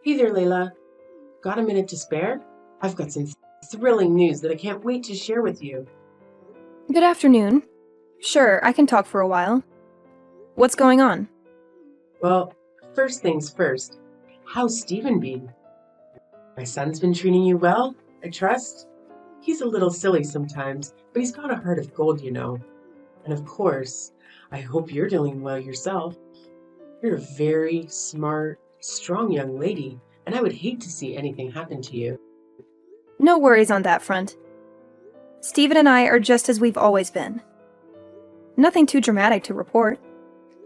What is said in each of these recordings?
Hey there, Layla. Got a minute to spare? I've got some thrilling news that I can't wait to share with you. Good afternoon. Sure, I can talk for a while. What's going on? Well, first things first. How's Stephen been? My son's been treating you well, I trust? He's a little silly sometimes, but he's got a heart of gold. And of course, I hope you're doing well yourself. You're a very smart, strong young lady, and I would hate to see anything happen to you. No worries on that front. Stephen and I are just as we've always been. Nothing too dramatic to report.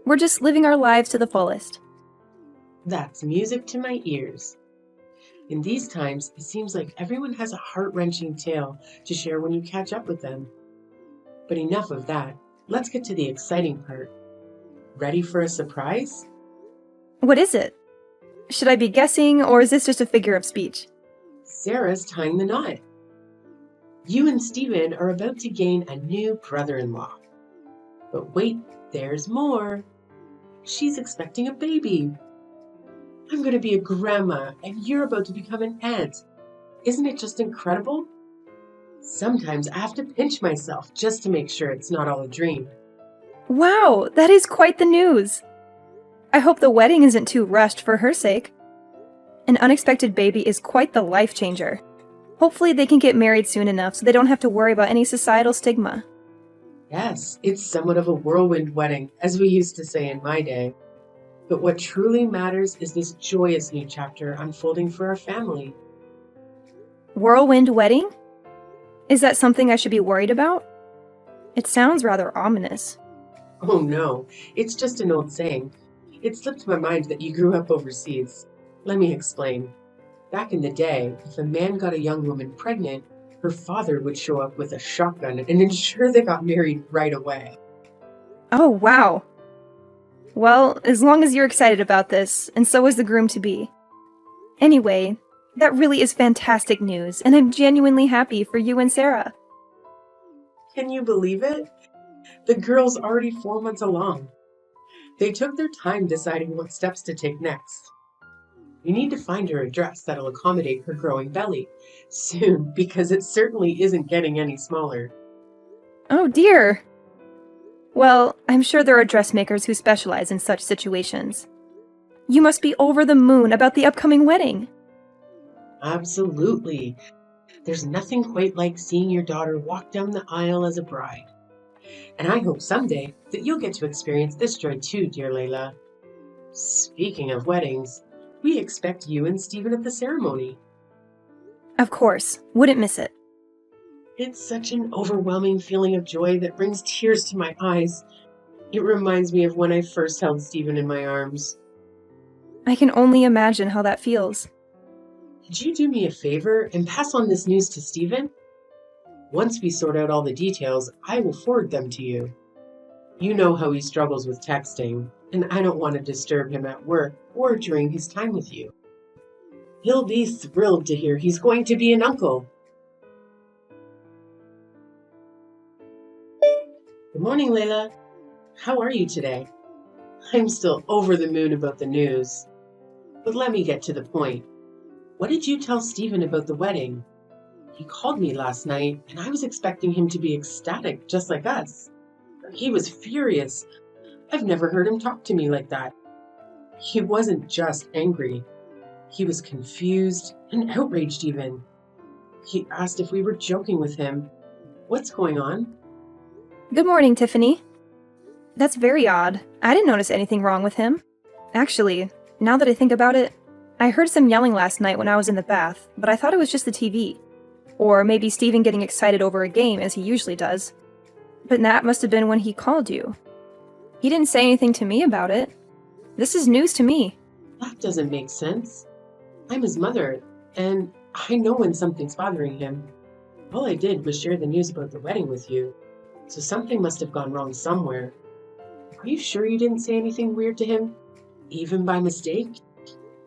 We're just living our lives to the fullest. That's music to my ears. In these times, it seems like everyone has a heart-wrenching tale to share when you catch up with them. But enough of that. Let's get to the exciting part. Ready for a surprise? What is it? Should I be guessing, or is this just a figure of speech? Sarah's tying the knot. You and Stephen are about to gain a new brother-in-law. But wait, there's more. She's expecting a baby. I'm going to be a grandma, and you're about to become an aunt. Isn't it just incredible? Sometimes I have to pinch myself just to make sure it's not all a dream. Wow, that is quite the news! I hope the wedding isn't too rushed for her sake. An unexpected baby is quite the life changer. Hopefully they can get married soon enough so they don't have to worry about any societal stigma. Yes, it's somewhat of a whirlwind wedding, as we used to say in my day. But what truly matters is this joyous new chapter unfolding for our family. Whirlwind wedding? Is that something I should be worried about? It sounds rather ominous. Oh no, it's just an old saying. It slipped my mind that you grew up overseas. Let me explain. Back in the day, if a man got a young woman pregnant, her father would show up with a shotgun and ensure they got married right away. Oh, wow. Well, as long as you're excited about this, and so is the groom-to-be. Anyway, that really is fantastic news, and I'm genuinely happy for you and Sarah. Can you believe it? The girl's already 4 months along. They took their time deciding what steps to take next. We need to find her a dress that'll accommodate her growing belly soon, because it certainly isn't getting any smaller. Oh dear! Well, I'm sure there are dressmakers who specialize in such situations. You must be over the moon about the upcoming wedding. Absolutely. There's nothing quite like seeing your daughter walk down the aisle as a bride. And I hope someday that you'll get to experience this joy too, dear Layla. Speaking of weddings, we expect you and Stephen at the ceremony. Of course, wouldn't miss it. It's such an overwhelming feeling of joy that brings tears to my eyes. It reminds me of when I first held Stephen in my arms. I can only imagine how that feels. Could you do me a favor and pass on this news to Stephen? Once we sort out all the details, I will forward them to you. You know how he struggles with texting, and I don't want to disturb him at work or during his time with you. He'll be thrilled to hear he's going to be an uncle. Good morning, Layla. How are you today? I'm still over the moon about the news. But let me get to the point. What did you tell Stephen about the wedding? He called me last night, and I was expecting him to be ecstatic, just like us. He was furious. I've never heard him talk to me like that. He wasn't just angry. He was confused and outraged even. He asked if we were joking with him. What's going on? Good morning, Tiffany. That's very odd. I didn't notice anything wrong with him. Actually, now that I think about it, I heard some yelling last night when I was in the bath, but I thought it was just the TV. Or maybe Stephen getting excited over a game, as he usually does. But that must have been when he called you. He didn't say anything to me about it. This is news to me. That doesn't make sense. I'm his mother, and I know when something's bothering him. All I did was share the news about the wedding with you, so something must have gone wrong somewhere. Are you sure you didn't say anything weird to him? Even by mistake?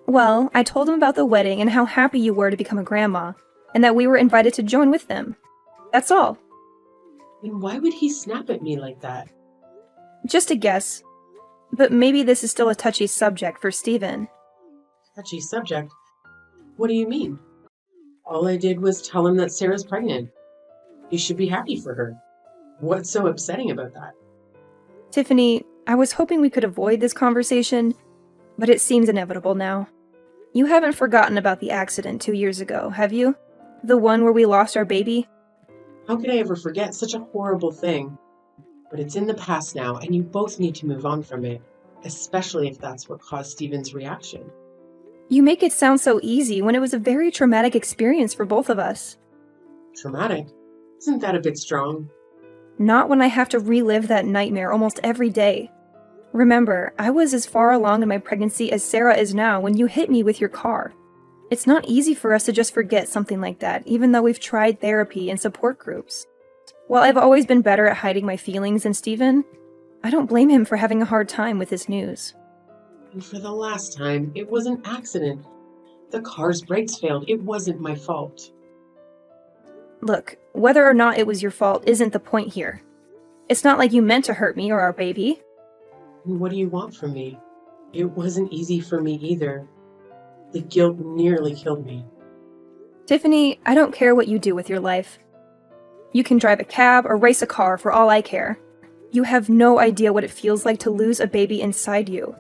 Well, I told him about the wedding and how happy you were to become a grandma, and that we were invited to join with them. That's all. Then why would he snap at me like that? Just a guess. But maybe this is still a touchy subject for Stephen. Touchy subject? What do you mean? All I did was tell him that Sarah's pregnant. You should be happy for her. What's so upsetting about that? Tiffany, I was hoping we could avoid this conversation, but it seems inevitable now. You haven't forgotten about the accident 2 years ago, have you? The one where we lost our baby? How could I ever forget such a horrible thing? But it's in the past now, and you both need to move on from it, especially if that's what caused Stephen's reaction. You make it sound so easy when it was a very traumatic experience for both of us. Traumatic? Isn't that a bit strong? Not when I have to relive that nightmare almost every day. Remember, I was as far along in my pregnancy as Sarah is now when you hit me with your car. It's not easy for us to just forget something like that, even though we've tried therapy and support groups. While I've always been better at hiding my feelings than Stephen, I don't blame him for having a hard time with this news. And for the last time, it was an accident. The car's brakes failed. It wasn't my fault. Look, whether or not it was your fault isn't the point here. It's not like you meant to hurt me or our baby. What do you want from me? It wasn't easy for me either. The guilt nearly killed me. Tiffany, I don't care what you do with your life. You can drive a cab or race a car for all I care. You have no idea what it feels like to lose a baby inside you.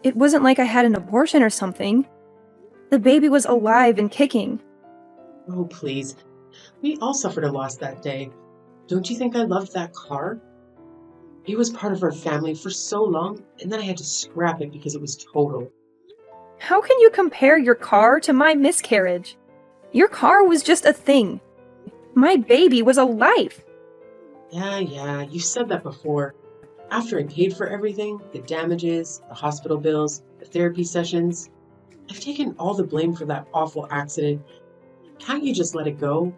It wasn't like I had an abortion or something. The baby was alive and kicking. Oh, please. We all suffered a loss that day. Don't you think I loved that car? It was part of our family for so long, and then I had to scrap it because it was total. How can you compare your car to my miscarriage? Your car was just a thing. My baby was a life. Yeah, you said that before. After I paid for everything, the damages, the hospital bills, the therapy sessions, I've taken all the blame for that awful accident. Can't you just let it go?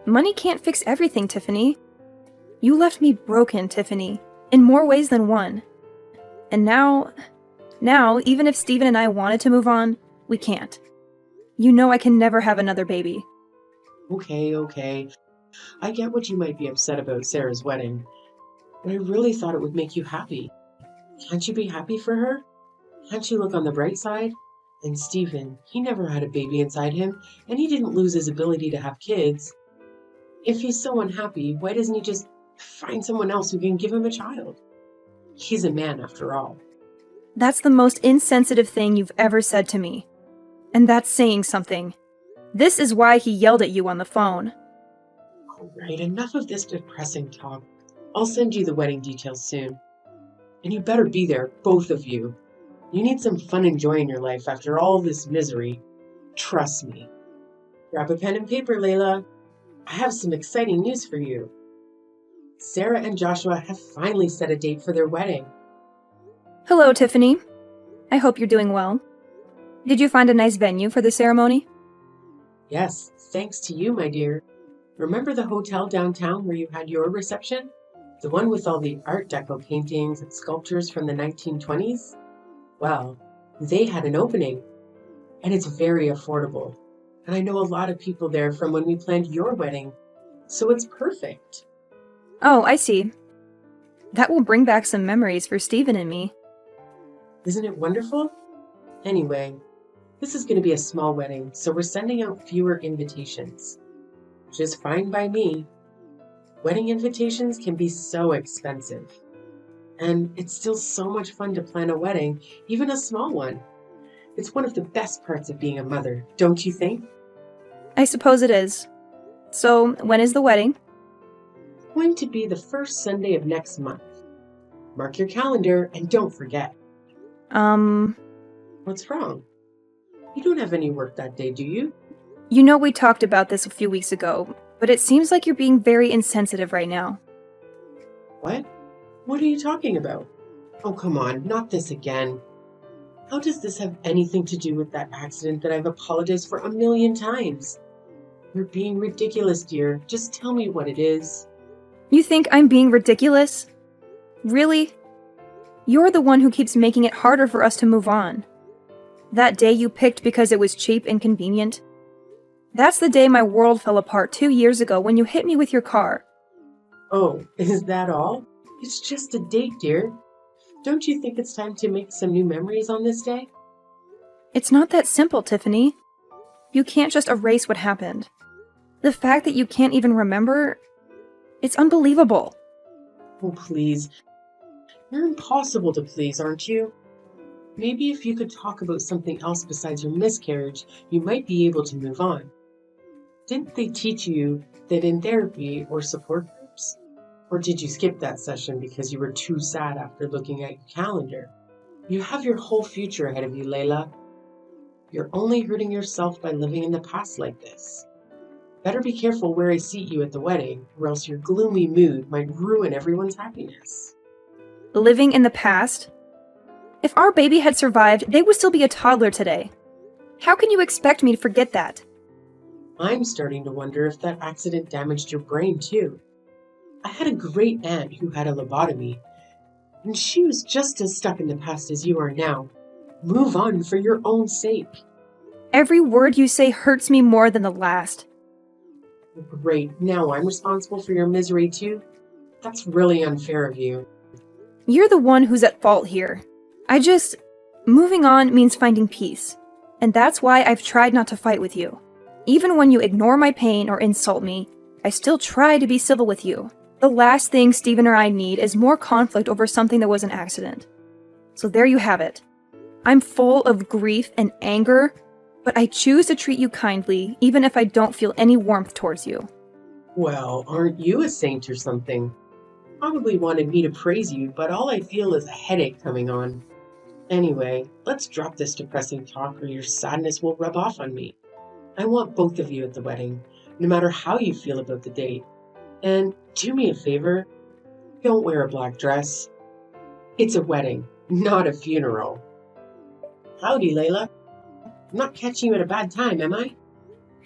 Money can't fix everything, Tiffany. You left me broken, Tiffany, in more ways than one. And now, even if Stephen and I wanted to move on, we can't. You know I can never have another baby. Okay. I get what you might be upset about Sarah's wedding, but I really thought it would make you happy. Can't you be happy for her? Can't you look on the bright side? And Stephen, he never had a baby inside him, and he didn't lose his ability to have kids. If he's so unhappy, why doesn't he just find someone else who can give him a child? He's a man after all. That's the most insensitive thing you've ever said to me. And that's saying something. This is why he yelled at you on the phone. All right, enough of this depressing talk. I'll send you the wedding details soon. And you better be there, both of you. You need some fun and joy in your life after all this misery. Trust me. Grab a pen and paper, Layla. I have some exciting news for you. Sarah and Joshua have finally set a date for their wedding. Hello, Tiffany. I hope you're doing well. Did you find a nice venue for the ceremony? Yes, thanks to you, my dear. Remember the hotel downtown where you had your reception? The one with all the Art Deco paintings and sculptures from the 1920s? Well, they had an opening, and it's very affordable. And I know a lot of people there from when we planned your wedding, so it's perfect. Oh, I see. That will bring back some memories for Stephen and me. Isn't it wonderful? Anyway, this is going to be a small wedding, so we're sending out fewer invitations. Which is fine by me. Wedding invitations can be so expensive. And it's still so much fun to plan a wedding, even a small one. It's one of the best parts of being a mother, don't you think? I suppose it is. So, when is the wedding? It's going to be the first Sunday of next month. Mark your calendar and don't forget. What's wrong? You don't have any work that day, do you? You know we talked about this a few weeks ago, but it seems like you're being very insensitive right now. What? What are you talking about? Oh, come on, not this again. How does this have anything to do with that accident that I've apologized for a million times? You're being ridiculous, dear. Just tell me what it is. You think I'm being ridiculous? Really? You're the one who keeps making it harder for us to move on. That day you picked because it was cheap and convenient. That's the day my world fell apart 2 years ago when you hit me with your car. Oh, is that all? It's just a date, dear. Don't you think it's time to make some new memories on this day? It's not that simple, Tiffany. You can't just erase what happened. The fact that you can't even remember, it's unbelievable. Oh, please. You're impossible to please, aren't you? Maybe if you could talk about something else besides your miscarriage, you might be able to move on. Didn't they teach you that in therapy or support groups? Or did you skip that session because you were too sad after looking at your calendar? You have your whole future ahead of you, Layla. You're only hurting yourself by living in the past like this. Better be careful where I seat you at the wedding, or else your gloomy mood might ruin everyone's happiness. Living in the past? If our baby had survived, they would still be a toddler today. How can you expect me to forget that? I'm starting to wonder if that accident damaged your brain too. I had a great aunt who had a lobotomy, and she was just as stuck in the past as you are now. Move on for your own sake. Every word you say hurts me more than the last. Great, now I'm responsible for your misery too? That's really unfair of you. You're the one who's at fault here. Moving on means finding peace. And that's why I've tried not to fight with you. Even when you ignore my pain or insult me, I still try to be civil with you. The last thing Steven or I need is more conflict over something that was an accident. So there you have it. I'm full of grief and anger, but I choose to treat you kindly, even if I don't feel any warmth towards you. Well, aren't you a saint or something? Probably wanted me to praise you, but all I feel is a headache coming on. Anyway, let's drop this depressing talk or your sadness will rub off on me. I want both of you at the wedding, no matter how you feel about the date. And do me a favor, don't wear a black dress. It's a wedding, not a funeral. Howdy, Layla. I'm not catching you at a bad time, am I?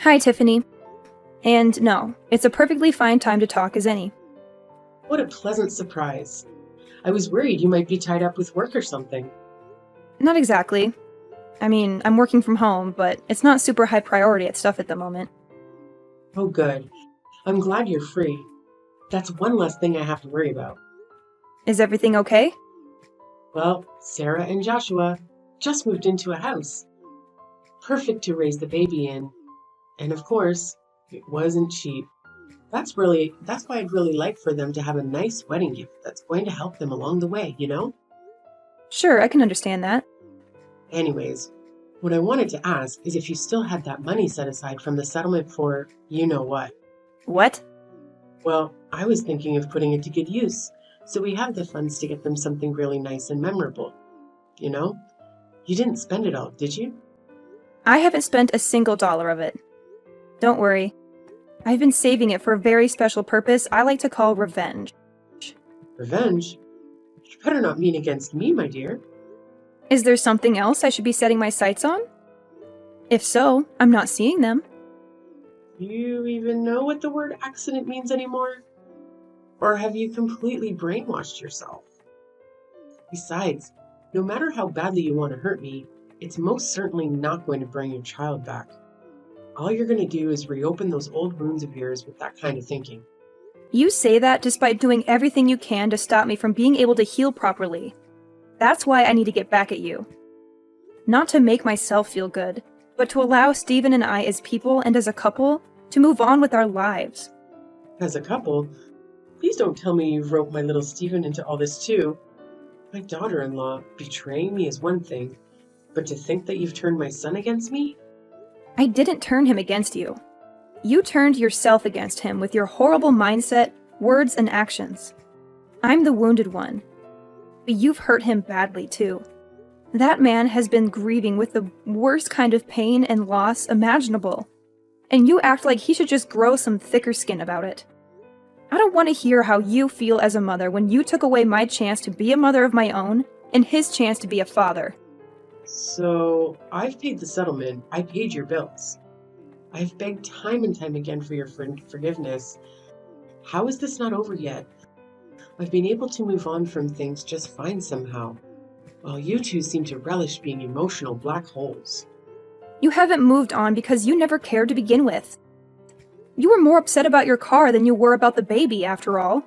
Hi, Tiffany. And no, it's a perfectly fine time to talk as any. What a pleasant surprise. I was worried you might be tied up with work or something. Not exactly. I mean, I'm working from home, but it's not super high priority at stuff at the moment. Oh, good. I'm glad you're free. That's one less thing I have to worry about. Is everything okay? Well, Sarah and Joshua just moved into a house. Perfect to raise the baby in. And of course, it wasn't cheap. That's why I'd really like for them to have a nice wedding gift that's going to help them along the way, you know? Sure, I can understand that. Anyways, what I wanted to ask is if you still had that money set aside from the settlement for you know what. What? Well, I was thinking of putting it to good use, so we have the funds to get them something really nice and memorable. You know? You didn't spend it all, did you? I haven't spent a single dollar of it. Don't worry. I've been saving it for a very special purpose I like to call revenge. Revenge? You better not mean against me, my dear. Is there something else I should be setting my sights on? If so, I'm not seeing them. You even know what the word accident means anymore? Or have you completely brainwashed yourself? Besides, no matter how badly you want to hurt me, it's most certainly not going to bring your child back. All you're going to do is reopen those old wounds of yours with that kind of thinking. You say that despite doing everything you can to stop me from being able to heal properly. That's why I need to get back at you. Not to make myself feel good, but to allow Steven and I as people and as a couple to move on with our lives. As a couple, please don't tell me you've roped my little Steven into all this too. My daughter-in-law betraying me is one thing, but to think that you've turned my son against me? I didn't turn him against you. You turned yourself against him with your horrible mindset, words, and actions. I'm the wounded one. But you've hurt him badly, too. That man has been grieving with the worst kind of pain and loss imaginable. And you act like he should just grow some thicker skin about it. I don't want to hear how you feel as a mother when you took away my chance to be a mother of my own and his chance to be a father. So, I've paid the settlement. I paid your bills. I've begged time and time again for your forgiveness. How is this not over yet? I've been able to move on from things just fine somehow, while you two seem to relish being emotional black holes. You haven't moved on because you never cared to begin with. You were more upset about your car than you were about the baby, after all.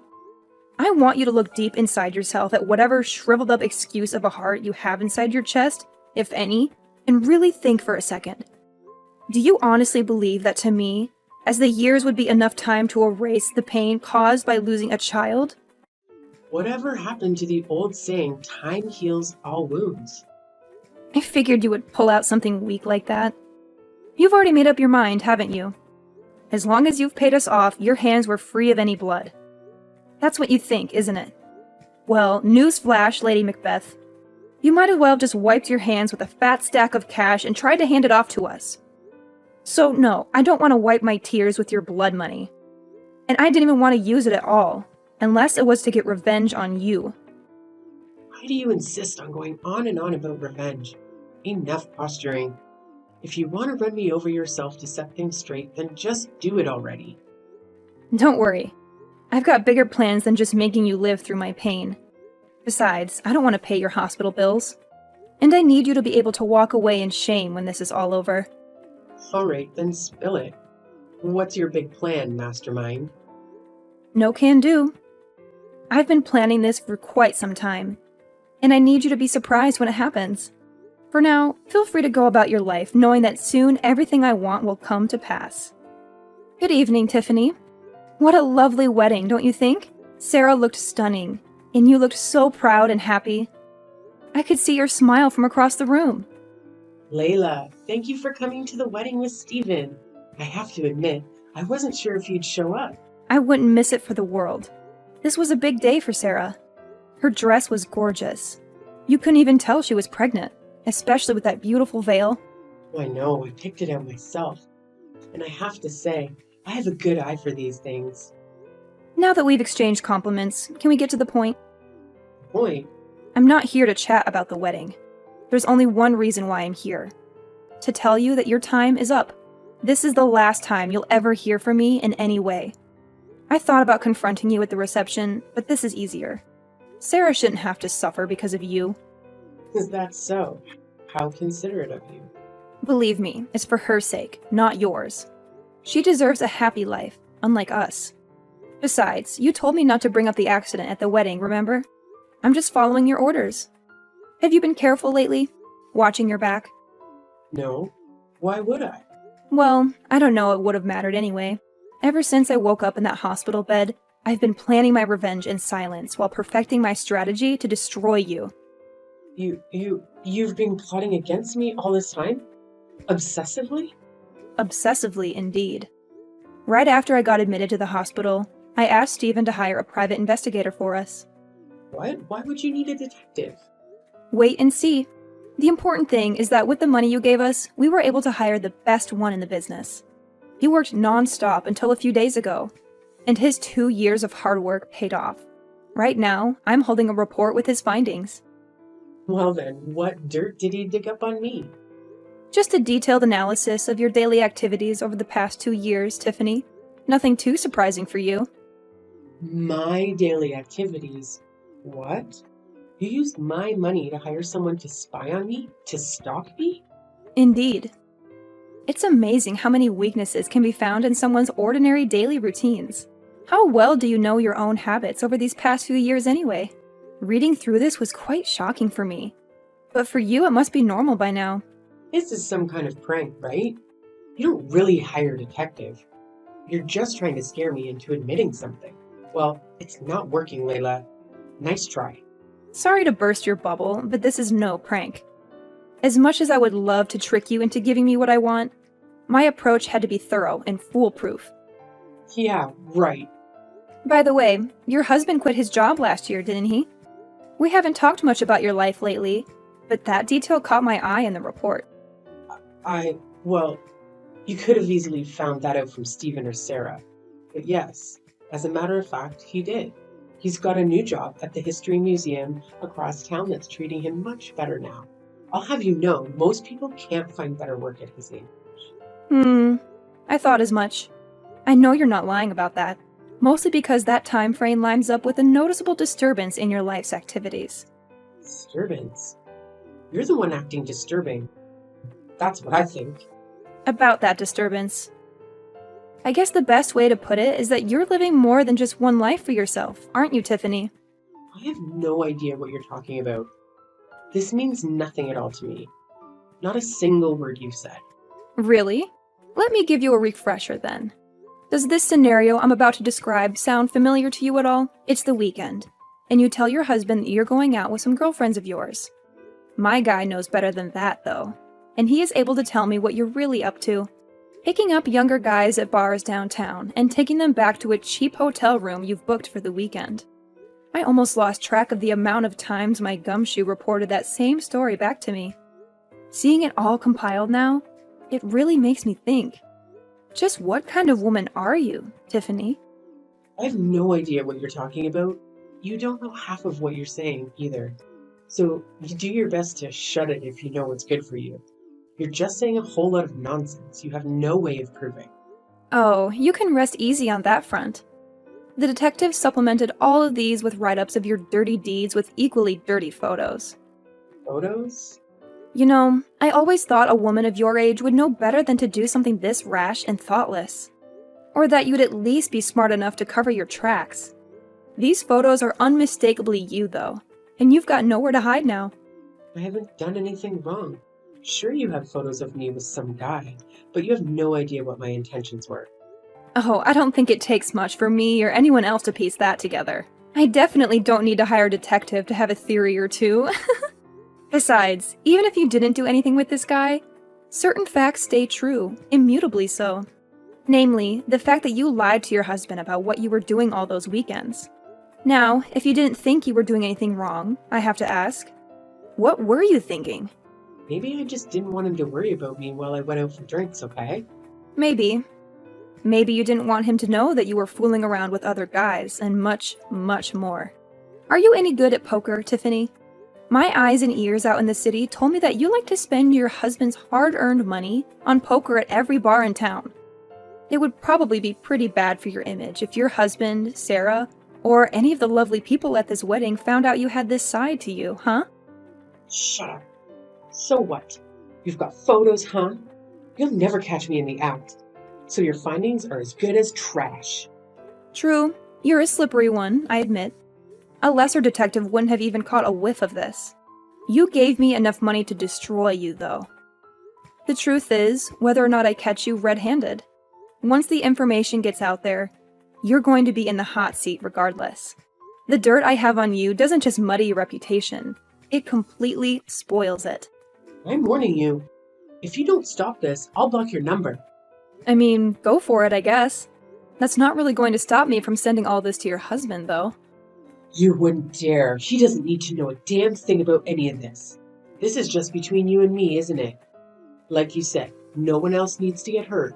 I want you to look deep inside yourself at whatever shriveled up excuse of a heart you have inside your chest, if any, and really think for a second. Do you honestly believe that to me, as the years would be enough time to erase the pain caused by losing a child? Whatever happened to the old saying, time heals all wounds? I figured you would pull out something weak like that. You've already made up your mind, haven't you? As long as you've paid us off, your hands were free of any blood. That's what you think, isn't it? Well, newsflash, Lady Macbeth. You might as well have just wiped your hands with a fat stack of cash and tried to hand it off to us. So no, I don't want to wipe my tears with your blood money. And I didn't even want to use it at all, unless it was to get revenge on you. Why do you insist on going on and on about revenge? Enough posturing. If you want to run me over yourself to set things straight, then just do it already. Don't worry. I've got bigger plans than just making you live through my pain. Besides, I don't want to pay your hospital bills. And I need you to be able to walk away in shame when this is all over. All right, then spill it. What's your big plan, mastermind? No can do. I've been planning this for quite some time, and I need you to be surprised when it happens. For now, feel free to go about your life knowing that soon everything I want will come to pass. Good evening, Tiffany. What a lovely wedding, don't you think? Sarah looked stunning, and you looked so proud and happy. I could see your smile from across the room. Layla, thank you for coming to the wedding with Stephen. I have to admit, I wasn't sure if you'd show up. I wouldn't miss it for the world. This was a big day for Sarah. Her dress was gorgeous. You couldn't even tell she was pregnant, especially with that beautiful veil. I know, I picked it out myself. And I have to say, I have a good eye for these things. Now that we've exchanged compliments, can we get to the point? Point? I'm not here to chat about the wedding. There's only one reason why I'm here. To tell you that your time is up. This is the last time you'll ever hear from me in any way. I thought about confronting you at the reception, but this is easier. Sarah shouldn't have to suffer because of you. Is that so? How considerate of you. Believe me, it's for her sake, not yours. She deserves a happy life, unlike us. Besides, you told me not to bring up the accident at the wedding, remember? I'm just following your orders. Have you been careful lately? Watching your back? No. Why would I? Well, I don't know it would have mattered anyway. Ever since I woke up in that hospital bed, I've been planning my revenge in silence while perfecting my strategy to destroy you. You've been plotting against me all this time? Obsessively? Obsessively, indeed. Right after I got admitted to the hospital, I asked Stephen to hire a private investigator for us. What? Why would you need a detective? Wait and see. The important thing is that with the money you gave us, we were able to hire the best one in the business. He worked non-stop until a few days ago, and his 2 years of hard work paid off. Right now, I'm holding a report with his findings. Well then, what dirt did he dig up on me? Just a detailed analysis of your daily activities over the past 2 years, Tiffany. Nothing too surprising for you. My daily activities? What? You used my money to hire someone to spy on me? To stalk me? Indeed. It's amazing how many weaknesses can be found in someone's ordinary daily routines. How well do you know your own habits over these past few years anyway? Reading through this was quite shocking for me. But for you, it must be normal by now. This is some kind of prank, right? You don't really hire a detective. You're just trying to scare me into admitting something. Well, it's not working, Layla. Nice try. Sorry to burst your bubble, but this is no prank. As much as I would love to trick you into giving me what I want, my approach had to be thorough and foolproof. Yeah, right. By the way, your husband quit his job last year, didn't he? We haven't talked much about your life lately, but that detail caught my eye in the report. Well, you could have easily found that out from Stephen or Sarah. But yes, as a matter of fact, he did. He's got a new job at the History Museum across town that's treating him much better now. I'll have you know, most people can't find better work at his age. I thought as much. I know you're not lying about that, mostly because that time frame lines up with a noticeable disturbance in your life's activities. Disturbance? You're the one acting disturbing. That's what I think. About that disturbance. I guess the best way to put it is that you're living more than just one life for yourself, aren't you, Tiffany? I have no idea what you're talking about. This means nothing at all to me. Not a single word you've said. Really? Let me give you a refresher then. Does this scenario I'm about to describe sound familiar to you at all? It's the weekend, and you tell your husband that you're going out with some girlfriends of yours. My guy knows better than that, though, and he is able to tell me what you're really up to. Picking up younger guys at bars downtown and taking them back to a cheap hotel room you've booked for the weekend. I almost lost track of the amount of times my gumshoe reported that same story back to me. Seeing it all compiled now, it really makes me think. Just what kind of woman are you, Tiffany? I have no idea what you're talking about. You don't know half of what you're saying either. So you do your best to shut it if you know what's good for you. You're just saying a whole lot of nonsense you have no way of proving. Oh, you can rest easy on that front. The detective supplemented all of these with write-ups of your dirty deeds with equally dirty photos. Photos? You know, I always thought a woman of your age would know better than to do something this rash and thoughtless. Or that you'd at least be smart enough to cover your tracks. These photos are unmistakably you, though, and you've got nowhere to hide now. I haven't done anything wrong. Sure, you have photos of me with some guy, but you have no idea what my intentions were. Oh, I don't think it takes much for me or anyone else to piece that together. I definitely don't need to hire a detective to have a theory or two. Besides, even if you didn't do anything with this guy, certain facts stay true, immutably so. Namely, the fact that you lied to your husband about what you were doing all those weekends. Now, if you didn't think you were doing anything wrong, I have to ask, what were you thinking? Maybe I just didn't want him to worry about me while I went out for drinks, okay? Maybe. Maybe you didn't want him to know that you were fooling around with other guys, and much, much more. Are you any good at poker, Tiffany? My eyes and ears out in the city told me that you like to spend your husband's hard-earned money on poker at every bar in town. It would probably be pretty bad for your image if your husband, Sarah, or any of the lovely people at this wedding found out you had this side to you, huh? Shut up. So what? You've got photos, huh? You'll never catch me in the act. So your findings are as good as trash. True, you're a slippery one, I admit. A lesser detective wouldn't have even caught a whiff of this. You gave me enough money to destroy you, though. The truth is, whether or not I catch you red-handed, once the information gets out there, you're going to be in the hot seat regardless. The dirt I have on you doesn't just muddy your reputation, it completely spoils it. I'm warning you. If you don't stop this, I'll block your number. I mean, go for it, I guess. That's not really going to stop me from sending all this to your husband, though. You wouldn't dare. He doesn't need to know a damn thing about any of this. This is just between you and me, isn't it? Like you said, no one else needs to get hurt.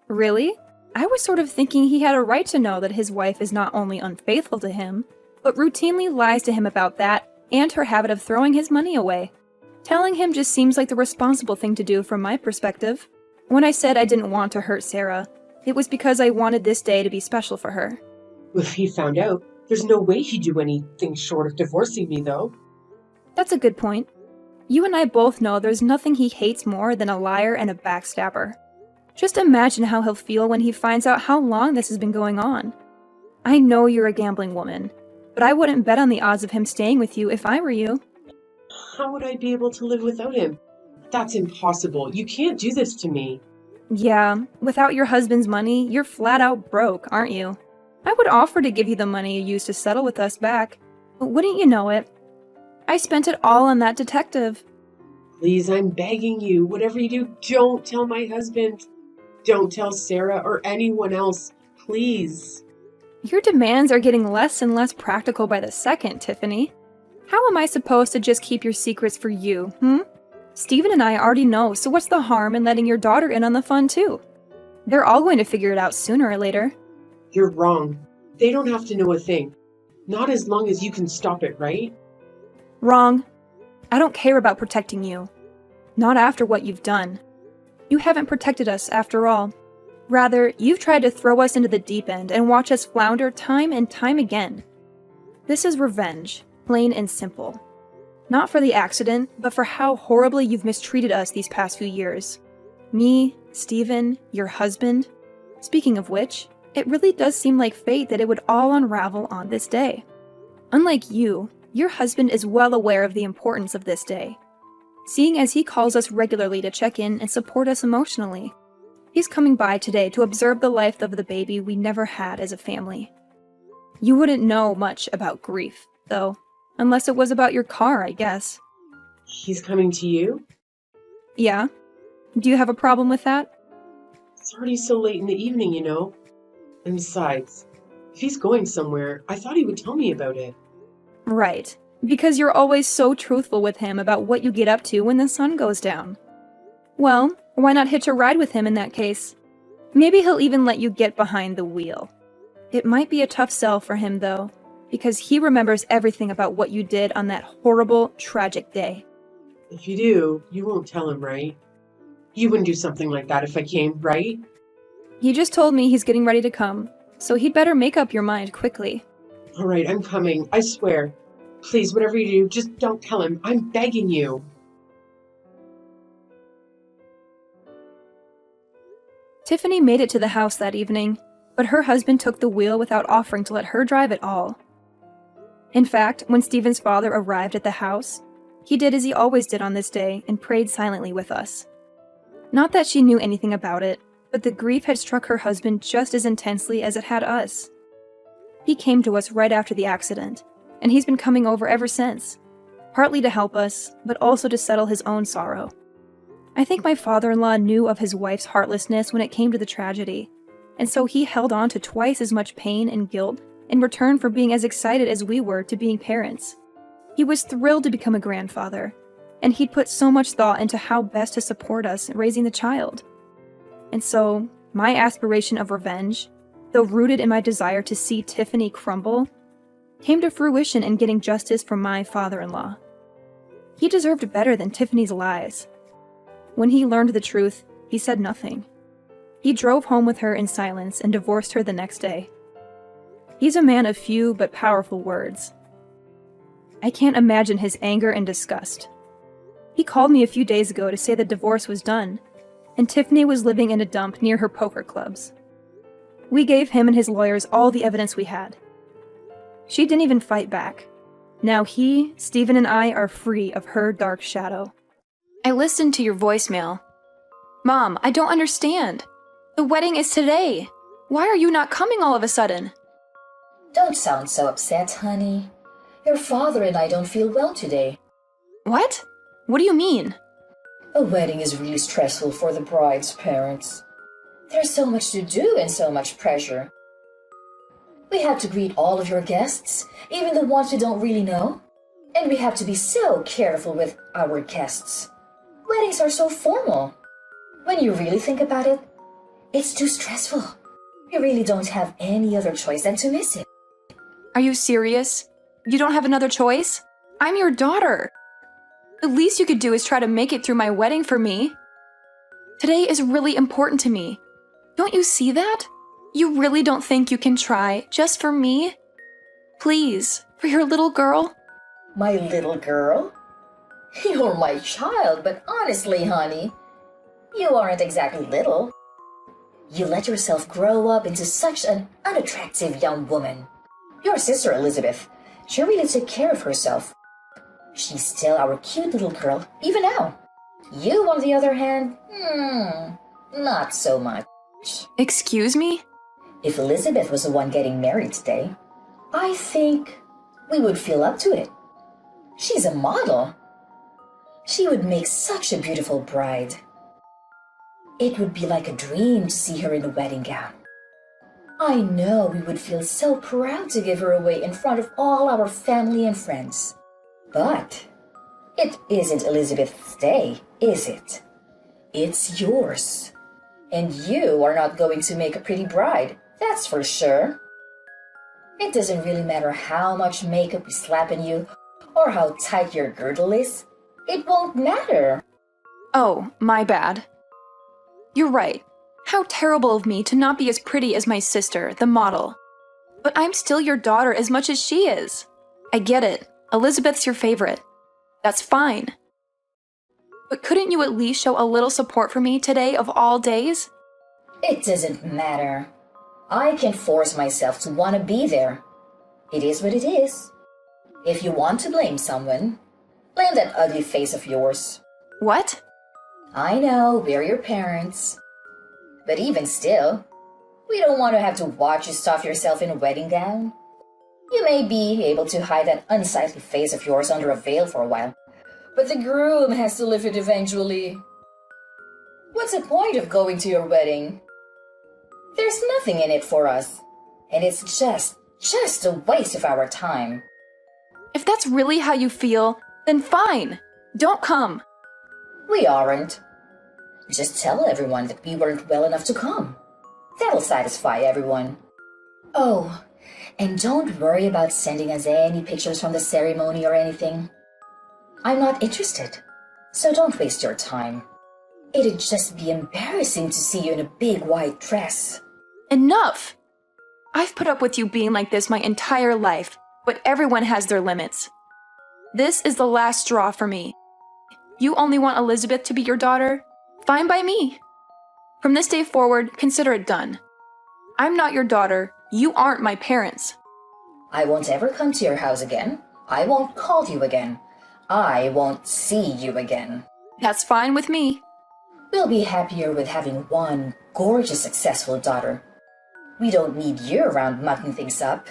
Really? I was sort of thinking he had a right to know that his wife is not only unfaithful to him, but routinely lies to him about that and her habit of throwing his money away. Telling him just seems like the responsible thing to do from my perspective. When I said I didn't want to hurt Sarah, it was because I wanted this day to be special for her. If he found out, there's no way he'd do anything short of divorcing me, though. That's a good point. You and I both know there's nothing he hates more than a liar and a backstabber. Just imagine how he'll feel when he finds out how long this has been going on. I know you're a gambling woman, but I wouldn't bet on the odds of him staying with you if I were you. How would I be able to live without him? That's impossible. You can't do this to me. Yeah, without your husband's money, you're flat out broke, aren't you? I would offer to give you the money you used to settle with us back, but wouldn't you know it? I spent it all on that detective. Please, I'm begging you. Whatever you do, don't tell my husband. Don't tell Sarah or anyone else. Please. Your demands are getting less and less practical by the second, Tiffany. How am I supposed to just keep your secrets for you, Stephen and I already know, so what's the harm in letting your daughter in on the fun too? They're all going to figure it out sooner or later. You're wrong. They don't have to know a thing. Not as long as you can stop it, right? Wrong. I don't care about protecting you. Not after what you've done. You haven't protected us after all. Rather, you've tried to throw us into the deep end and watch us flounder time and time again. This is revenge, plain and simple. Not for the accident, but for how horribly you've mistreated us these past few years. Me, Stephen, your husband. Speaking of which, it really does seem like fate that it would all unravel on this day. Unlike you, your husband is well aware of the importance of this day, seeing as he calls us regularly to check in and support us emotionally. He's coming by today to observe the life of the baby we never had as a family. You wouldn't know much about grief, though, unless it was about your car, I guess. He's coming to you? Yeah? Do you have a problem with that? It's already so late in the evening, you know. And besides, if he's going somewhere, I thought he would tell me about it. Right. Because you're always so truthful with him about what you get up to when the sun goes down. Well, why not hitch a ride with him in that case? Maybe he'll even let you get behind the wheel. It might be a tough sell for him, though, because he remembers everything about what you did on that horrible, tragic day. If you do, you won't tell him, right? You wouldn't do something like that if I came, right? He just told me he's getting ready to come, so he'd better make up your mind quickly. All right, I'm coming, I swear. Please, whatever you do, just don't tell him. I'm begging you. Tiffany made it to the house that evening, but her husband took the wheel without offering to let her drive at all. In fact, when Stephen's father arrived at the house, he did as he always did on this day and prayed silently with us. Not that she knew anything about it, but the grief had struck her husband just as intensely as it had us. He came to us right after the accident, and he's been coming over ever since, partly to help us, but also to settle his own sorrow. I think my father-in-law knew of his wife's heartlessness when it came to the tragedy, and so he held on to twice as much pain and guilt in return for being as excited as we were to being parents. He was thrilled to become a grandfather, and he'd put so much thought into how best to support us raising the child. And so, my aspiration of revenge, though rooted in my desire to see Tiffany crumble, came to fruition in getting justice for my father-in-law. He deserved better than Tiffany's lies. When he learned the truth, he said nothing. He drove home with her in silence and divorced her the next day. He's a man of few but powerful words. I can't imagine his anger and disgust. He called me a few days ago to say the divorce was done, and Tiffany was living in a dump near her poker clubs. We gave him and his lawyers all the evidence we had. She didn't even fight back. Now he, Stephen, and I are free of her dark shadow. I listened to your voicemail. Mom, I don't understand. The wedding is today. Why are you not coming all of a sudden? Don't sound so upset, honey. Your father and I don't feel well today. What? What do you mean? A wedding is really stressful for the bride's parents. There's so much to do and so much pressure. We have to greet all of your guests, even the ones we don't really know. And we have to be so careful with our guests. Weddings are so formal. When you really think about it, it's too stressful. We really don't have any other choice than to miss it. Are you serious? You don't have another choice? I'm your daughter. The least you could do is try to make it through my wedding for me. Today is really important to me. Don't you see that? You really don't think you can try just for me? Please, for your little girl? My little girl? You're my child, but honestly, honey, you aren't exactly little. You let yourself grow up into such an unattractive young woman. Your sister Elizabeth, she really took care of herself. She's still our cute little girl, even now. You, on the other hand, not so much. Excuse me? If Elizabeth was the one getting married today, I think we would feel up to it. She's a model. She would make such a beautiful bride. It would be like a dream to see her in a wedding gown. I know we would feel so proud to give her away in front of all our family and friends. But it isn't Elizabeth's day, is it? It's yours. And you are not going to make a pretty bride, that's for sure. It doesn't really matter how much makeup we slap on you or how tight your girdle is. It won't matter. Oh, my bad. You're right. How terrible of me to not be as pretty as my sister, the model. But I'm still your daughter as much as she is. I get it. Elizabeth's your favorite. That's fine. But couldn't you at least show a little support for me today of all days? It doesn't matter. I can force myself to want to be there. It is what it is. If you want to blame someone, blame that ugly face of yours. What? I know, we're your parents. But even still, we don't want to have to watch you stuff yourself in a wedding gown. You may be able to hide that unsightly face of yours under a veil for a while, but the groom has to live it eventually. What's the point of going to your wedding? There's nothing in it for us, and it's just a waste of our time. If that's really how you feel, then fine. Don't come. We aren't. Just tell everyone that we weren't well enough to come. That'll satisfy everyone. Oh, and don't worry about sending us any pictures from the ceremony or anything. I'm not interested, so don't waste your time. It'd just be embarrassing to see you in a big white dress. Enough! I've put up with you being like this my entire life, but everyone has their limits. This is the last straw for me. You only want Elizabeth to be your daughter? Fine by me. From this day forward, consider it done. I'm not your daughter. You aren't my parents. I won't ever come to your house again. I won't call you again. I won't see you again. That's fine with me. We'll be happier with having one gorgeous, successful daughter. We don't need you around mucking things up.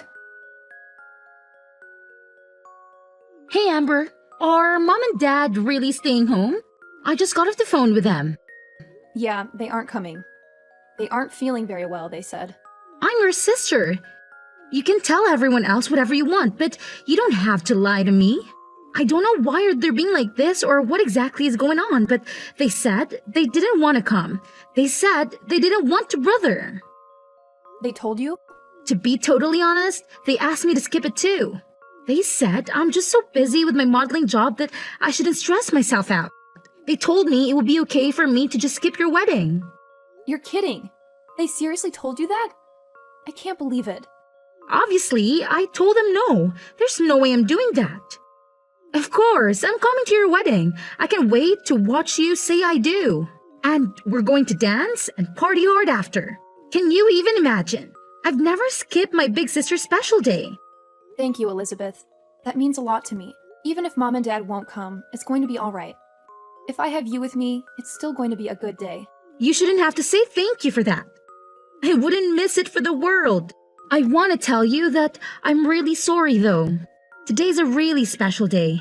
Hey Amber, are Mom and Dad really staying home? I just got off the phone with them. Yeah, they aren't coming. They aren't feeling very well, they said. I'm your sister. You can tell everyone else whatever you want, but you don't have to lie to me. I don't know why they're being like this or what exactly is going on, but they said they didn't want to come. They said they didn't want to, brother. They told you? To be totally honest, they asked me to skip it too. They said I'm just so busy with my modeling job that I shouldn't stress myself out. They told me it would be okay for me to just skip your wedding. You're kidding. They seriously told you that? I can't believe it. Obviously, I told them no. There's no way I'm doing that. Of course, I'm coming to your wedding. I can't wait to watch you say I do. And we're going to dance and party hard after. Can you even imagine? I've never skipped my big sister's special day. Thank you, Elizabeth. That means a lot to me. Even if Mom and Dad won't come, it's going to be all right. If I have you with me, it's still going to be a good day. You shouldn't have to say thank you for that. I wouldn't miss it for the world. I want to tell you that I'm really sorry, though. Today's a really special day.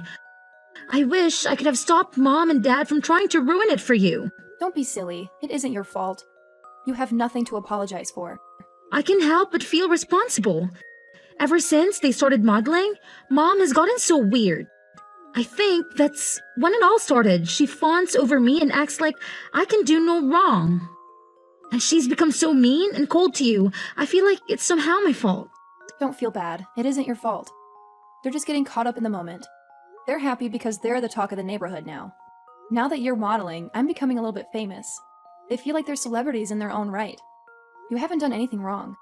I wish I could have stopped Mom and Dad from trying to ruin it for you. Don't be silly. It isn't your fault. You have nothing to apologize for. I can't help but feel responsible. Ever since they started modeling, Mom has gotten so weird. I think that's when it all started. She fawns over me and acts like I can do no wrong. And she's become so mean and cold to you. I feel like it's somehow my fault. Don't feel bad. It isn't your fault. They're just getting caught up in the moment. They're happy because they're the talk of the neighborhood now. Now that you're modeling, I'm becoming a little bit famous. They feel like they're celebrities in their own right. You haven't done anything wrong.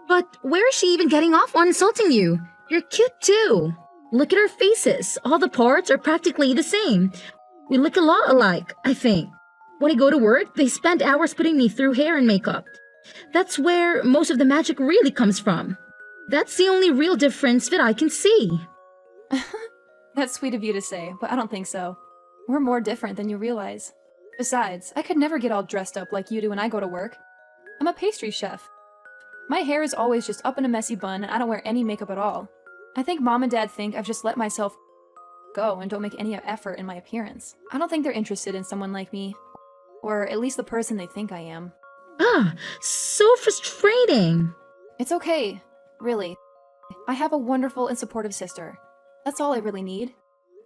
But where is she even getting off on insulting you? You're cute too. Look at our faces. All the parts are practically the same. We look a lot alike, I think. When I go to work, they spend hours putting me through hair and makeup. That's where most of the magic really comes from. That's the only real difference that I can see. That's sweet of you to say, but I don't think so. We're more different than you realize. Besides, I could never get all dressed up like you do when I go to work. I'm a pastry chef. My hair is always just up in a messy bun and I don't wear any makeup at all. I think Mom and Dad think I've just let myself go and don't make any effort in my appearance. I don't think they're interested in someone like me. Or at least the person they think I am. Ah, so frustrating. It's okay, really. I have a wonderful and supportive sister. That's all I really need.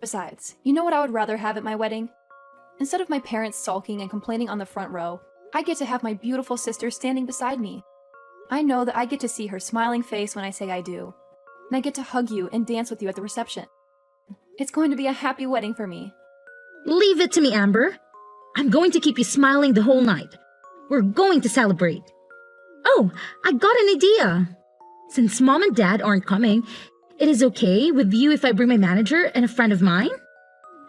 Besides, you know what I would rather have at my wedding? Instead of my parents sulking and complaining on the front row, I get to have my beautiful sister standing beside me. I know that I get to see her smiling face when I say I do. And I get to hug you and dance with you at the reception. It's going to be a happy wedding for me. Leave it to me, Amber. I'm going to keep you smiling the whole night. We're going to celebrate. Oh, I got an idea. Since Mom and Dad aren't coming, it is okay with you if I bring my manager and a friend of mine?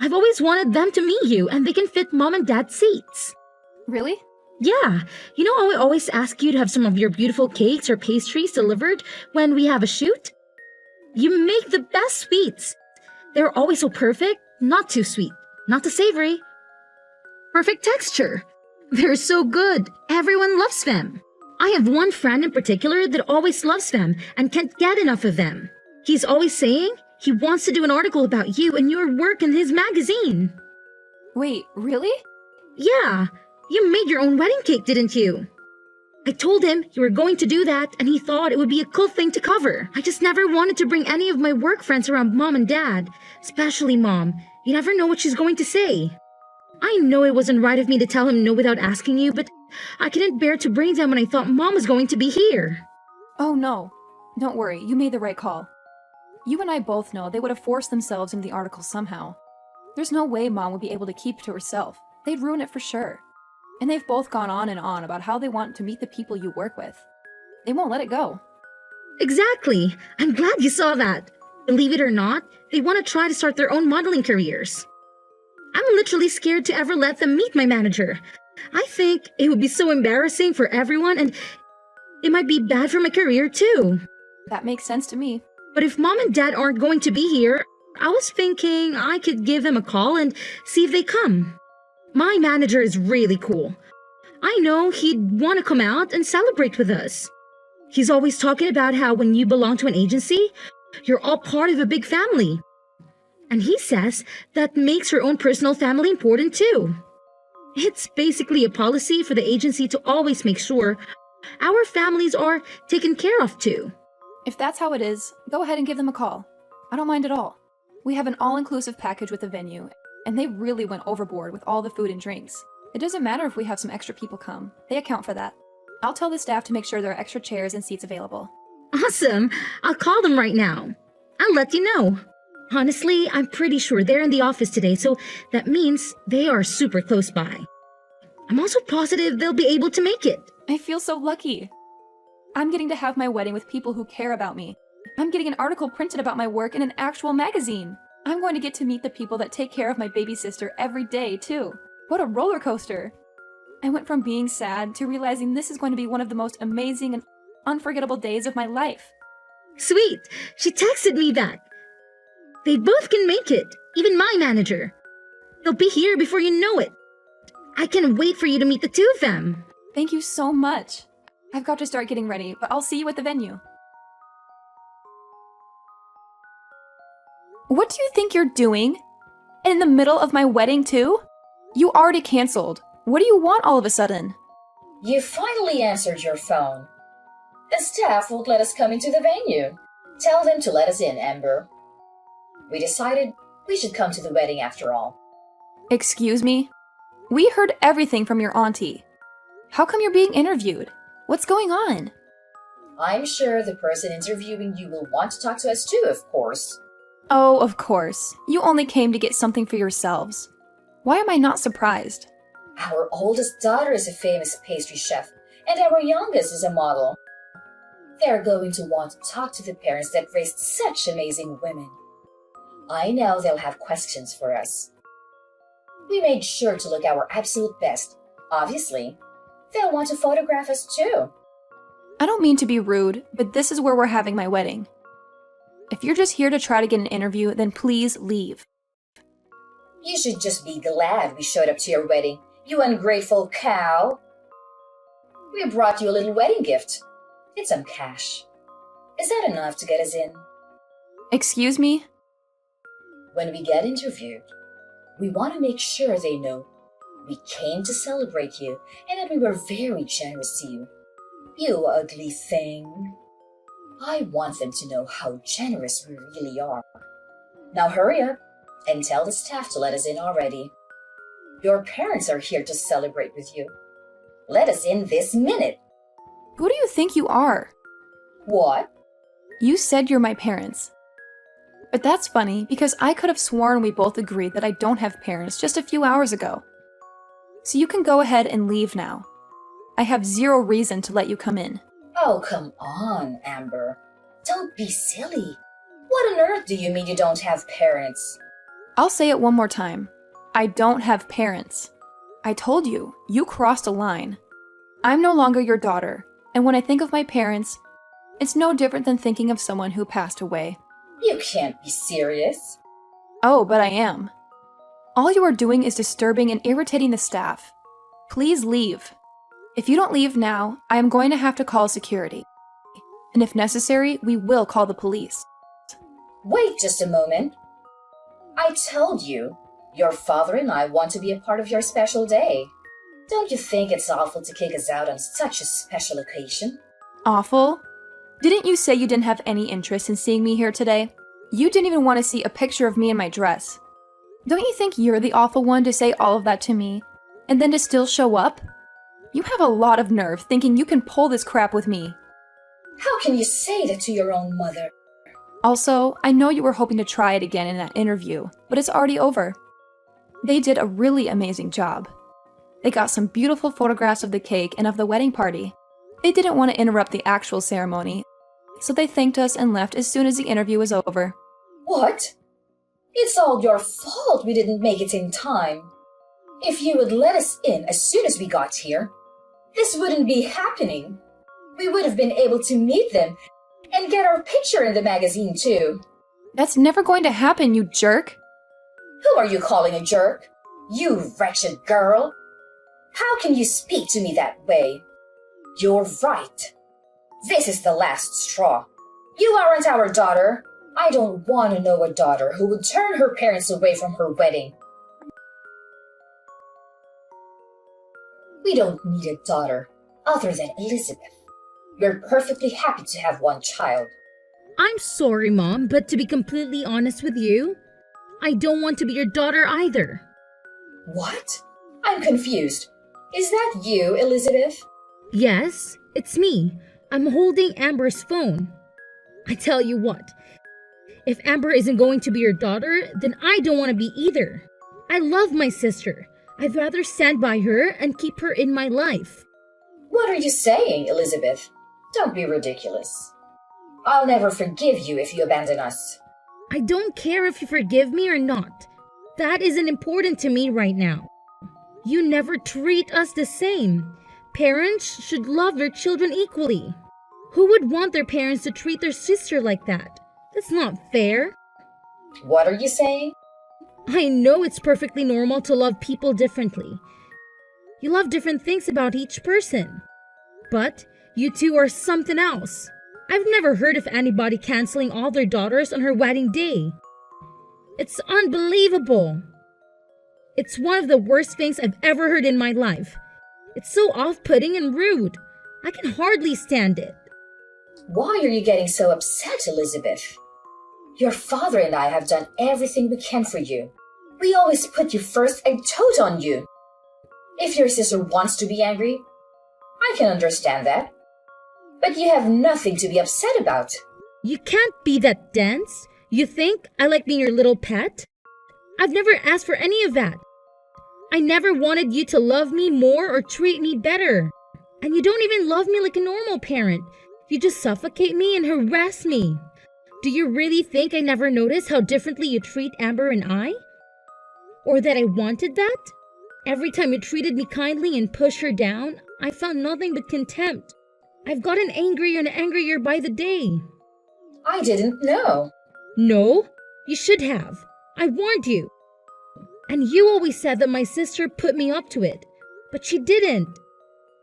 I've always wanted them to meet you and they can fit Mom and Dad's seats. Really? Yeah. You know how I always ask you to have some of your beautiful cakes or pastries delivered when we have a shoot? You make the best sweets. They're always so perfect, not too sweet, not too savory. Perfect texture. They're so good. Everyone loves them. I have one friend in particular that always loves them and can't get enough of them. He's always saying he wants to do an article about you and your work in his magazine. Wait, really? Yeah, you made your own wedding cake, didn't you? I told him you were going to do that and he thought it would be a cool thing to cover. I just never wanted to bring any of my work friends around Mom and Dad, especially Mom. You never know what she's going to say. I know it wasn't right of me to tell him no without asking you, but I couldn't bear to bring them when I thought Mom was going to be here. Oh no. Don't worry, you made the right call. You and I both know they would have forced themselves into the article somehow. There's no way Mom would be able to keep it to herself. They'd ruin it for sure. And they've both gone on and on about how they want to meet the people you work with. They won't let it go. Exactly. I'm glad you saw that. Believe it or not, they want to try to start their own modeling careers. I'm literally scared to ever let them meet my manager. I think it would be so embarrassing for everyone and it might be bad for my career too. That makes sense to me. But if Mom and Dad aren't going to be here, I was thinking I could give them a call and see if they come. My manager is really cool. I know he'd want to come out and celebrate with us. He's always talking about how when you belong to an agency, you're all part of a big family. And he says that makes your own personal family important too. It's basically a policy for the agency to always make sure our families are taken care of too. If that's how it is, go ahead and give them a call. I don't mind at all. We have an all-inclusive package with the venue, and they really went overboard with all the food and drinks. It doesn't matter if we have some extra people come. They account for that. I'll tell the staff to make sure there are extra chairs and seats available. Awesome! I'll call them right now. I'll let you know. Honestly, I'm pretty sure they're in the office today, so that means they are super close by. I'm also positive they'll be able to make it. I feel so lucky. I'm getting to have my wedding with people who care about me. I'm getting an article printed about my work in an actual magazine. I'm going to get to meet the people that take care of my baby sister every day, too. What a roller coaster. I went from being sad to realizing this is going to be one of the most amazing and unforgettable days of my life. Sweet! She texted me that. They both can make it, even my manager. They'll be here before you know it. I can't wait for you to meet the two of them. Thank you so much. I've got to start getting ready, but I'll see you at the venue. What do you think you're doing? In the middle of my wedding, too? You already canceled. What do you want all of a sudden? You finally answered your phone. The staff won't let us come into the venue. Tell them to let us in, Amber. We decided we should come to the wedding after all. Excuse me? We heard everything from your auntie. How come you're being interviewed? What's going on? I'm sure the person interviewing you will want to talk to us too, of course. Oh, of course. You only came to get something for yourselves. Why am I not surprised? Our oldest daughter is a famous pastry chef, and our youngest is a model. They're going to want to talk to the parents that raised such amazing women. I know they'll have questions for us. We made sure to look our absolute best. Obviously, they'll want to photograph us too. I don't mean to be rude, but this is where we're having my wedding. If you're just here to try to get an interview, then please leave. You should just be glad we showed up to your wedding, you ungrateful cow. We brought you a little wedding gift. It's some cash. Is that enough to get us in? Excuse me? When we get interviewed, we want to make sure they know we came to celebrate you and that we were very generous to you. You ugly thing. I want them to know how generous we really are. Now hurry up and tell the staff to let us in already. Your parents are here to celebrate with you. Let us in this minute. Who do you think you are? What? You said you're my parents. But that's funny because I could have sworn we both agreed that I don't have parents just a few hours ago. So you can go ahead and leave now. I have zero reason to let you come in. Oh, come on, Amber. Don't be silly. What on earth do you mean you don't have parents? I'll say it one more time. I don't have parents. I told you, you crossed a line. I'm no longer your daughter, and when I think of my parents, it's no different than thinking of someone who passed away. You can't be serious. Oh, but I am. All you are doing is disturbing and irritating the staff. Please leave. If you don't leave now, I am going to have to call security. And if necessary, we will call the police. Wait just a moment. I told you, your father and I want to be a part of your special day. Don't you think it's awful to kick us out on such a special occasion? Awful? Didn't you say you didn't have any interest in seeing me here today? You didn't even want to see a picture of me in my dress. Don't you think you're the awful one to say all of that to me, and then to still show up? You have a lot of nerve thinking you can pull this crap with me. How can you say that to your own mother? Also, I know you were hoping to try it again in that interview, but it's already over. They did a really amazing job. They got some beautiful photographs of the cake and of the wedding party. They didn't want to interrupt the actual ceremony, so they thanked us and left as soon as the interview was over. What? It's all your fault we didn't make it in time. If you would let us in as soon as we got here, this wouldn't be happening. We would have been able to meet them and get our picture in the magazine too. That's never going to happen, you jerk! Who are you calling a jerk? You wretched girl! How can you speak to me that way? You're right. This is the last straw. You aren't our daughter. I don't want to know a daughter who would turn her parents away from her wedding. We don't need a daughter other than Elizabeth. We're perfectly happy to have one child. I'm sorry, Mom, but to be completely honest with you, I don't want to be your daughter either. What? I'm confused. Is that you, Elizabeth? Yes, it's me. I'm holding Amber's phone. I tell you what, if Amber isn't going to be your daughter, then I don't want to be either. I love my sister. I'd rather stand by her and keep her in my life. What are you saying, Elizabeth? Don't be ridiculous. I'll never forgive you if you abandon us. I don't care if you forgive me or not. That isn't important to me right now. You never treat us the same. Parents should love their children equally. Who would want their parents to treat their sister like that? That's not fair. What are you saying? I know it's perfectly normal to love people differently. You love different things about each person. But you two are something else. I've never heard of anybody canceling all their daughters on her wedding day. It's unbelievable. It's one of the worst things I've ever heard in my life. It's so off-putting and rude. I can hardly stand it. Why are you getting so upset, Elizabeth? Your father and I have done everything we can for you. We always put you first and told on you. If your sister wants to be angry, I can understand that. But you have nothing to be upset about. You can't be that dense. You think I like being your little pet? I've never asked for any of that. I never wanted you to love me more or treat me better. And you don't even love me like a normal parent. You just suffocate me and harass me. Do you really think I never noticed how differently you treat Amber and I? Or that I wanted that? Every time you treated me kindly and pushed her down, I found nothing but contempt. I've gotten angrier and angrier by the day. I didn't know. No, you should have. I warned you. And you always said that my sister put me up to it. But she didn't.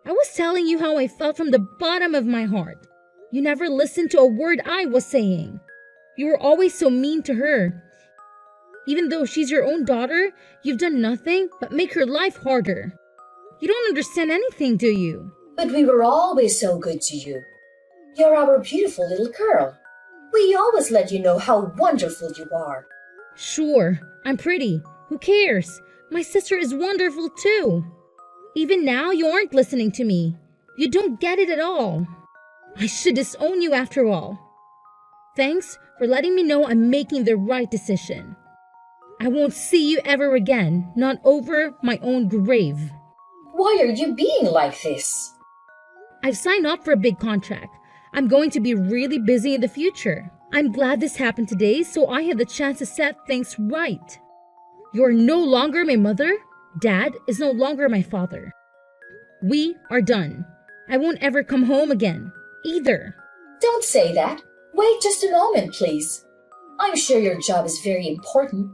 I was telling you how I felt from the bottom of my heart. You never listened to a word I was saying. You were always so mean to her. Even though she's your own daughter, you've done nothing but make her life harder. You don't understand anything, do you? But we were always so good to you. You're our beautiful little girl. We always let you know how wonderful you are. Sure, I'm pretty. Who cares? My sister is wonderful too. Even now, you aren't listening to me. You don't get it at all. I should disown you after all. Thanks for letting me know I'm making the right decision. I won't see you ever again, not over my own grave. Why are you being like this? I've signed up for a big contract. I'm going to be really busy in the future. I'm glad this happened today so I had the chance to set things right. You're no longer my mother. Dad is no longer my father. We are done. I won't ever come home again, either. Don't say that. Wait just a moment, please. I'm sure your job is very important.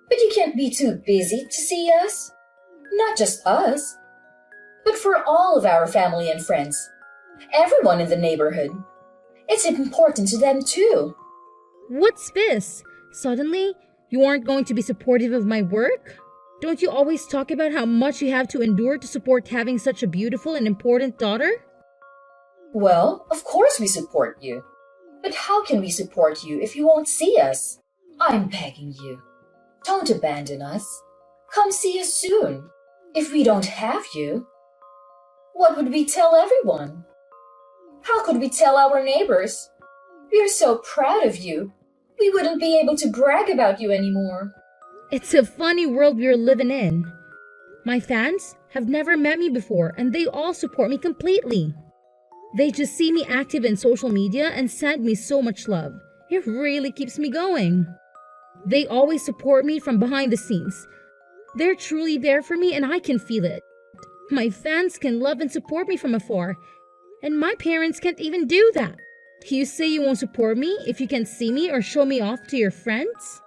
But you can't be too busy to see us. Not just us, but for all of our family and friends. Everyone in the neighborhood. It's important to them too. What's this? Suddenly, you aren't going to be supportive of my work? Don't you always talk about how much you have to endure to support having such a beautiful and important daughter? Well, of course we support you. But how can we support you if you won't see us? I'm begging you. Don't abandon us. Come see us soon. If we don't have you, what would we tell everyone? How could we tell our neighbors? We're so proud of you. We wouldn't be able to brag about you anymore. It's a funny world we're living in. My fans have never met me before and they all support me completely. They just see me active in social media and send me so much love. It really keeps me going. They always support me from behind the scenes. They're truly there for me and I can feel it. My fans can love and support me from afar, and my parents can't even do that. You say you won't support me if you can't see me or show me off to your friends?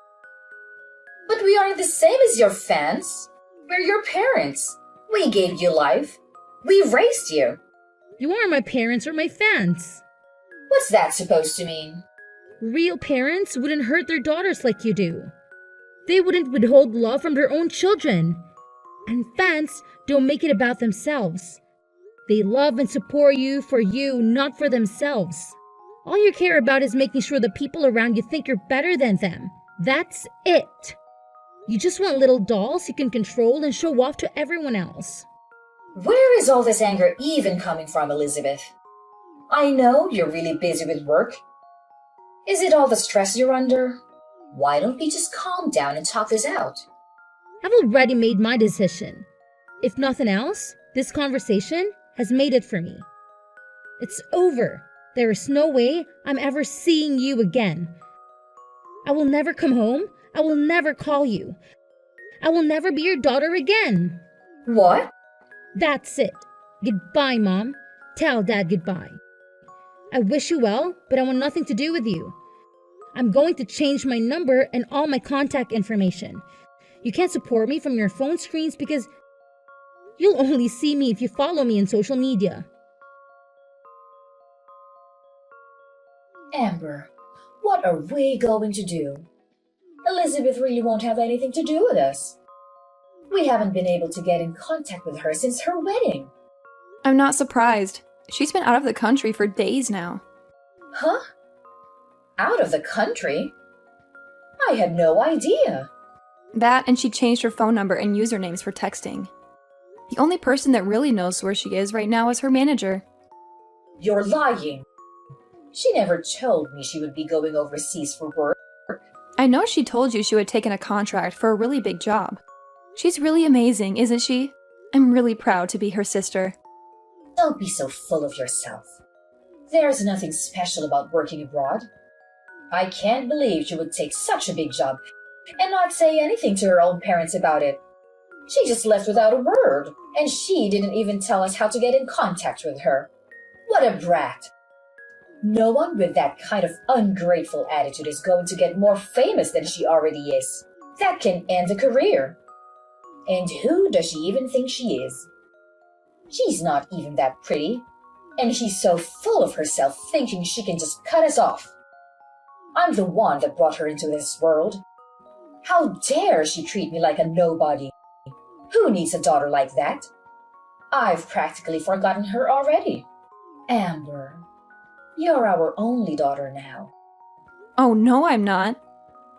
But we aren't the same as your fans. We're your parents. We gave you life. We raised you. You aren't my parents or my fans. What's that supposed to mean? Real parents wouldn't hurt their daughters like you do. They wouldn't withhold love from their own children. And fans don't make it about themselves. They love and support you for you, not for themselves. All you care about is making sure the people around you think you're better than them. That's it. You just want little dolls you can control and show off to everyone else. Where is all this anger even coming from, Elizabeth? I know you're really busy with work. Is it all the stress you're under? Why don't we just calm down and talk this out? I've already made my decision. If nothing else, this conversation has made it for me. It's over. There is no way I'm ever seeing you again. I will never come home. I will never call you. I will never be your daughter again. What? That's it. Goodbye, Mom. Tell Dad goodbye. I wish you well, but I want nothing to do with you. I'm going to change my number and all my contact information. You can't support me from your phone screens because you'll only see me if you follow me in social media. Amber, what are we going to do? Elizabeth really won't have anything to do with us. We haven't been able to get in contact with her since her wedding. I'm not surprised. She's been out of the country for days now. Huh? Out of the country? I had no idea. That, and she changed her phone number and usernames for texting. The only person that really knows where she is right now is her manager. You're lying. She never told me she would be going overseas for work. I know she told you she would taken a contract for a really big job. She's really amazing, isn't she? I'm really proud to be her sister. Don't be so full of yourself. There's nothing special about working abroad. I can't believe she would take such a big job and not say anything to her own parents about it. She just left without a word, and she didn't even tell us how to get in contact with her. What a brat! No one with that kind of ungrateful attitude is going to get more famous than she already is. That can end a career. And who does she even think she is? She's not even that pretty, and she's so full of herself thinking she can just cut us off. I'm the one that brought her into this world. How dare she treat me like a nobody? Who needs a daughter like that? I've practically forgotten her already. Amber, you're our only daughter now. Oh, no, I'm not.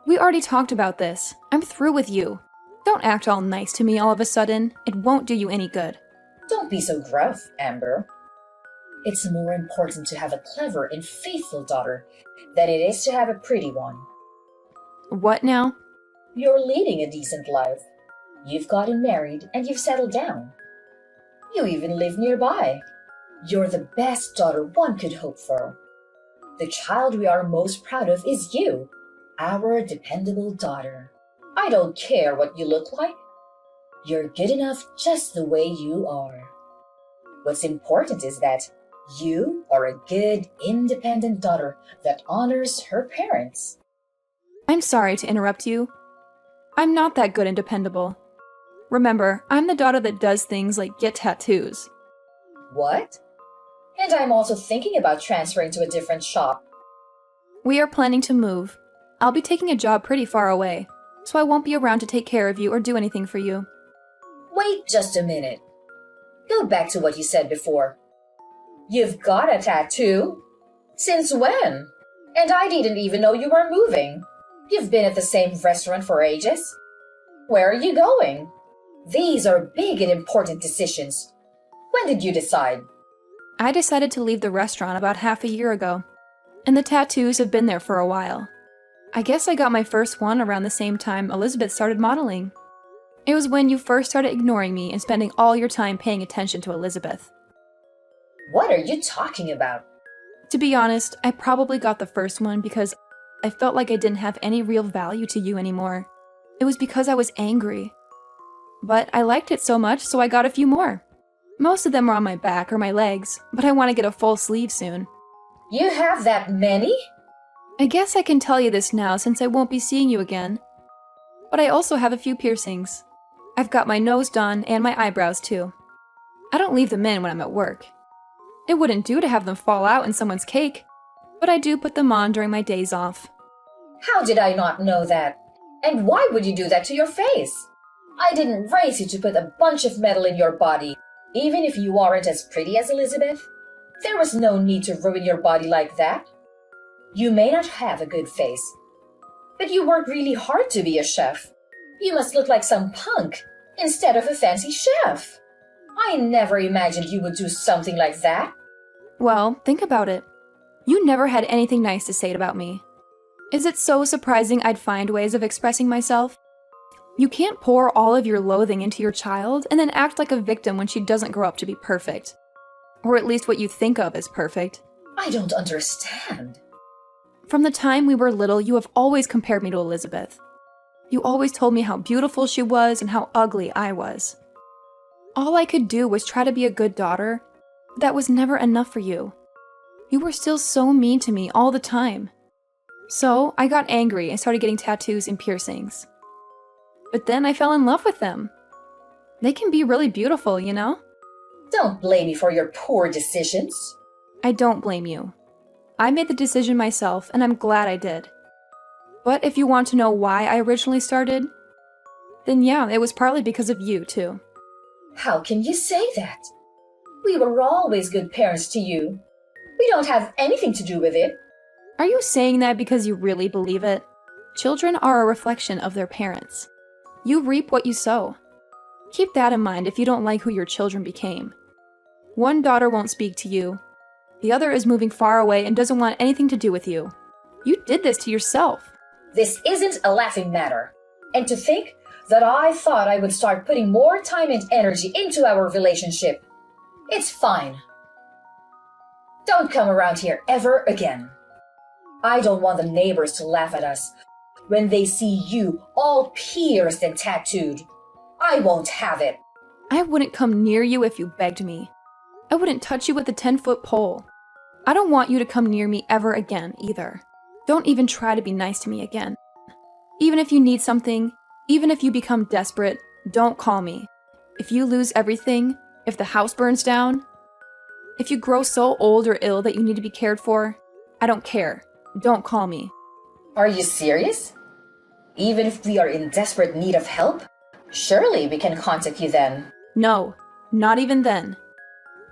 We already talked about this. I'm through with you. Don't act all nice to me all of a sudden. It won't do you any good. Don't be so gruff, Amber. It's more important to have a clever and faithful daughter than it is to have a pretty one. What now? You're leading a decent life. You've gotten married and you've settled down. You even live nearby. You're the best daughter one could hope for. The child we are most proud of is you, our dependable daughter. I don't care what you look like. You're good enough just the way you are. What's important is that you are a good, independent daughter that honors her parents. I'm sorry to interrupt you. I'm not that good and dependable. Remember, I'm the daughter that does things like get tattoos. What? And I'm also thinking about transferring to a different shop. We are planning to move. I'll be taking a job pretty far away, so I won't be around to take care of you or do anything for you. Wait just a minute. Go back to what you said before. You've got a tattoo? Since when? And I didn't even know you were moving. You've been at the same restaurant for ages. Where are you going? These are big and important decisions. When did you decide? I decided to leave the restaurant about half a year ago, and the tattoos have been there for a while. I guess I got my first one around the same time Elizabeth started modeling. It was when you first started ignoring me and spending all your time paying attention to Elizabeth. What are you talking about? To be honest, I probably got the first one because I felt like I didn't have any real value to you anymore. It was because I was angry. But I liked it so much, so I got a few more. Most of them are on my back or my legs, but I want to get a full sleeve soon. You have that many? I guess I can tell you this now since I won't be seeing you again. But I also have a few piercings. I've got my nose done and my eyebrows too. I don't leave them in when I'm at work. It wouldn't do to have them fall out in someone's cake, but I do put them on during my days off. How did I not know that? And why would you do that to your face? I didn't raise you to put a bunch of metal in your body, even if you aren't as pretty as Elizabeth. There was no need to ruin your body like that. You may not have a good face, but you work really hard to be a chef. You must look like some punk instead of a fancy chef. I never imagined you would do something like that. Well, think about it. You never had anything nice to say about me. Is it so surprising I'd find ways of expressing myself? You can't pour all of your loathing into your child and then act like a victim when she doesn't grow up to be perfect. Or at least what you think of as perfect. I don't understand. From the time we were little, you have always compared me to Elizabeth. You always told me how beautiful she was and how ugly I was. All I could do was try to be a good daughter. That was never enough for you. You were still so mean to me all the time. So I got angry and started getting tattoos and piercings. But then I fell in love with them. They can be really beautiful, you know? Don't blame me for your poor decisions. I don't blame you. I made the decision myself, and I'm glad I did. But if you want to know why I originally started, then yeah, it was partly because of you, too. How can you say that? We were always good parents to you. We don't have anything to do with it. Are you saying that because you really believe it? Children are a reflection of their parents. You reap what you sow. Keep that in mind if you don't like who your children became. One daughter won't speak to you. The other is moving far away and doesn't want anything to do with you. You did this to yourself. This isn't a laughing matter. And to think that I thought I would start putting more time and energy into our relationship. It's fine. Don't come around here ever again. I don't want the neighbors to laugh at us when they see you all pierced and tattooed. I won't have it. I wouldn't come near you if you begged me. I wouldn't touch you with a 10-foot pole. I don't want you to come near me ever again, either. Don't even try to be nice to me again. Even if you need something, even if you become desperate, don't call me. If you lose everything, if the house burns down, if you grow so old or ill that you need to be cared for, I don't care. Don't call me. Are you serious? Even if we are in desperate need of help, surely we can contact you then. No, not even then.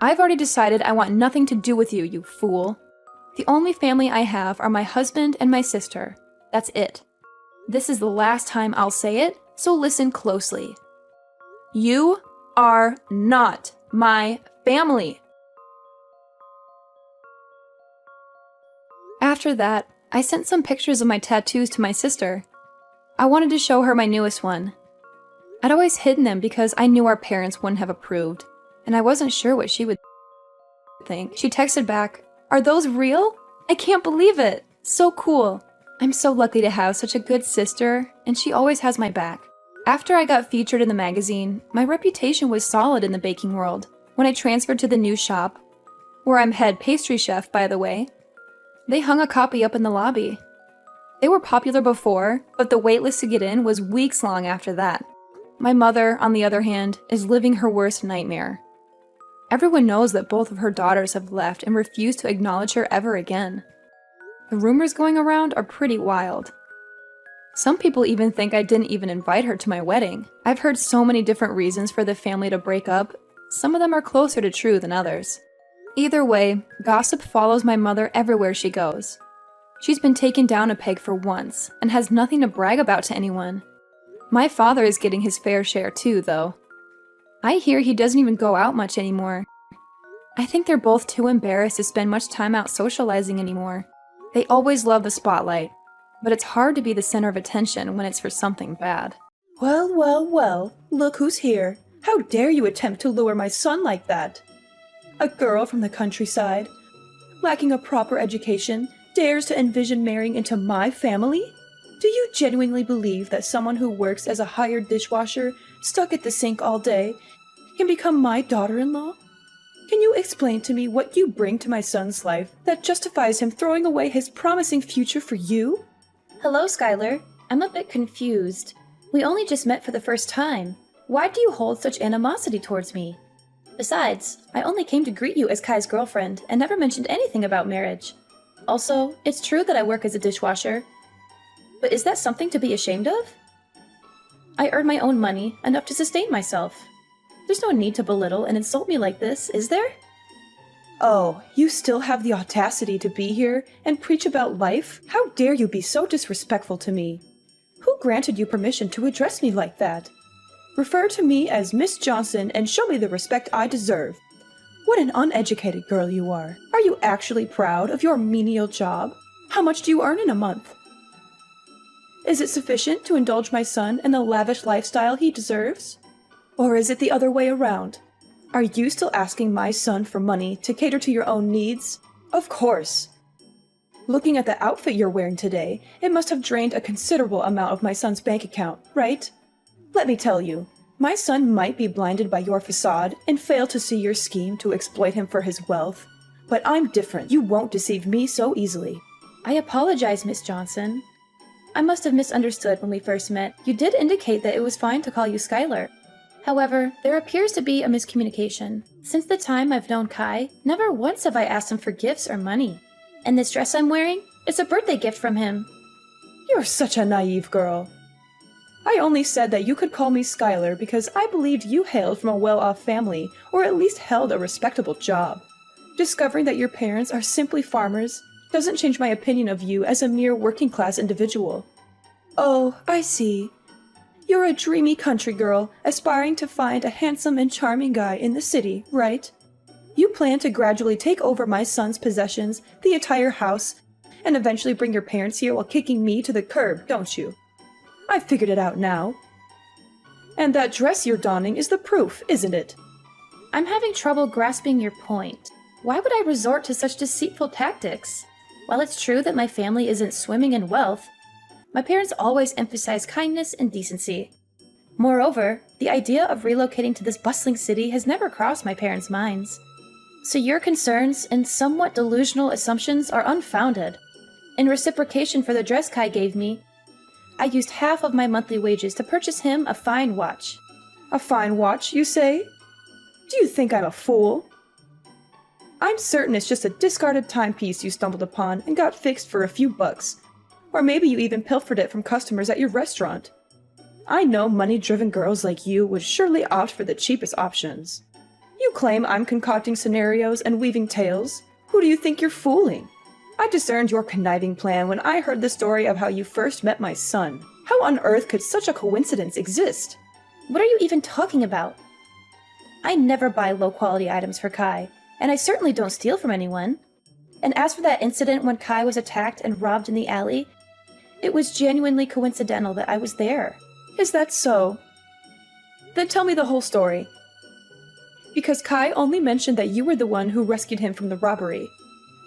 I've already decided I want nothing to do with you, you fool. The only family I have are my husband and my sister. That's it. This is the last time I'll say it, so listen closely. You are not my family. After that, I sent some pictures of my tattoos to my sister. I wanted to show her my newest one. I'd always hidden them because I knew our parents wouldn't have approved, and I wasn't sure what she would think. She texted back, "Are those real? I can't believe it. So cool. I'm so lucky to have such a good sister, and she always has my back." After I got featured in the magazine, my reputation was solid in the baking world. When I transferred to the new shop, where I'm head pastry chef, by the way, they hung a copy up in the lobby. They were popular before, but the waitlist to get in was weeks long after that. My mother, on the other hand, is living her worst nightmare. Everyone knows that both of her daughters have left and refuse to acknowledge her ever again. The rumors going around are pretty wild. Some people even think I didn't even invite her to my wedding. I've heard so many different reasons for the family to break up. Some of them are closer to true than others. Either way, gossip follows my mother everywhere she goes. She's been taken down a peg for once, and has nothing to brag about to anyone. My father is getting his fair share too, though. I hear he doesn't even go out much anymore. I think they're both too embarrassed to spend much time out socializing anymore. They always love the spotlight, but it's hard to be the center of attention when it's for something bad. Well, well, well, look who's here. How dare you attempt to lure my son like that? A girl from the countryside, lacking a proper education, dares to envision marrying into my family? Do you genuinely believe that someone who works as a hired dishwasher, stuck at the sink all day, can become my daughter-in-law? Can you explain to me what you bring to my son's life that justifies him throwing away his promising future for you? Hello, Skylar. I'm a bit confused. We only just met for the first time. Why do you hold such animosity towards me? Besides, I only came to greet you as Kai's girlfriend and never mentioned anything about marriage. Also, it's true that I work as a dishwasher. But is that something to be ashamed of? I earn my own money, enough to sustain myself. There's no need to belittle and insult me like this, is there? Oh, you still have the audacity to be here and preach about life? How dare you be so disrespectful to me? Who granted you permission to address me like that? Refer to me as Miss Johnson and show me the respect I deserve. What an uneducated girl you are. Are you actually proud of your menial job? How much do you earn in a month? Is it sufficient to indulge my son in the lavish lifestyle he deserves? Or is it the other way around? Are you still asking my son for money to cater to your own needs? Of course. Looking at the outfit you're wearing today, it must have drained a considerable amount of my son's bank account, right? Let me tell you, my son might be blinded by your facade and fail to see your scheme to exploit him for his wealth. But I'm different. You won't deceive me so easily. I apologize, Miss Johnson. I must have misunderstood when we first met. You did indicate that it was fine to call you Skylar. However, there appears to be a miscommunication. Since the time I've known Kai, never once have I asked him for gifts or money. And this dress I'm wearing is a birthday gift from him. You're such a naive girl. I only said that you could call me Skylar because I believed you hailed from a well-off family, or at least held a respectable job. Discovering that your parents are simply farmers doesn't change my opinion of you as a mere working-class individual. Oh, I see. You're a dreamy country girl, aspiring to find a handsome and charming guy in the city, right? You plan to gradually take over my son's possessions, the entire house, and eventually bring your parents here while kicking me to the curb, don't you? I figured it out now. And that dress you're donning is the proof, isn't it? I'm having trouble grasping your point. Why would I resort to such deceitful tactics? While it's true that my family isn't swimming in wealth, my parents always emphasize kindness and decency. Moreover, the idea of relocating to this bustling city has never crossed my parents' minds. So your concerns and somewhat delusional assumptions are unfounded. In reciprocation for the dress Kai gave me, I used half of my monthly wages to purchase him a fine watch. A fine watch, you say? Do you think I'm a fool? I'm certain it's just a discarded timepiece you stumbled upon and got fixed for a few bucks. Or maybe you even pilfered it from customers at your restaurant. I know money-driven girls like you would surely opt for the cheapest options. You claim I'm concocting scenarios and weaving tales. Who do you think you're fooling? I discerned your conniving plan when I heard the story of how you first met my son. How on earth could such a coincidence exist? What are you even talking about? I never buy low-quality items for Kai, and I certainly don't steal from anyone. And as for that incident when Kai was attacked and robbed in the alley, it was genuinely coincidental that I was there. Is that so? Then tell me the whole story. Because Kai only mentioned that you were the one who rescued him from the robbery.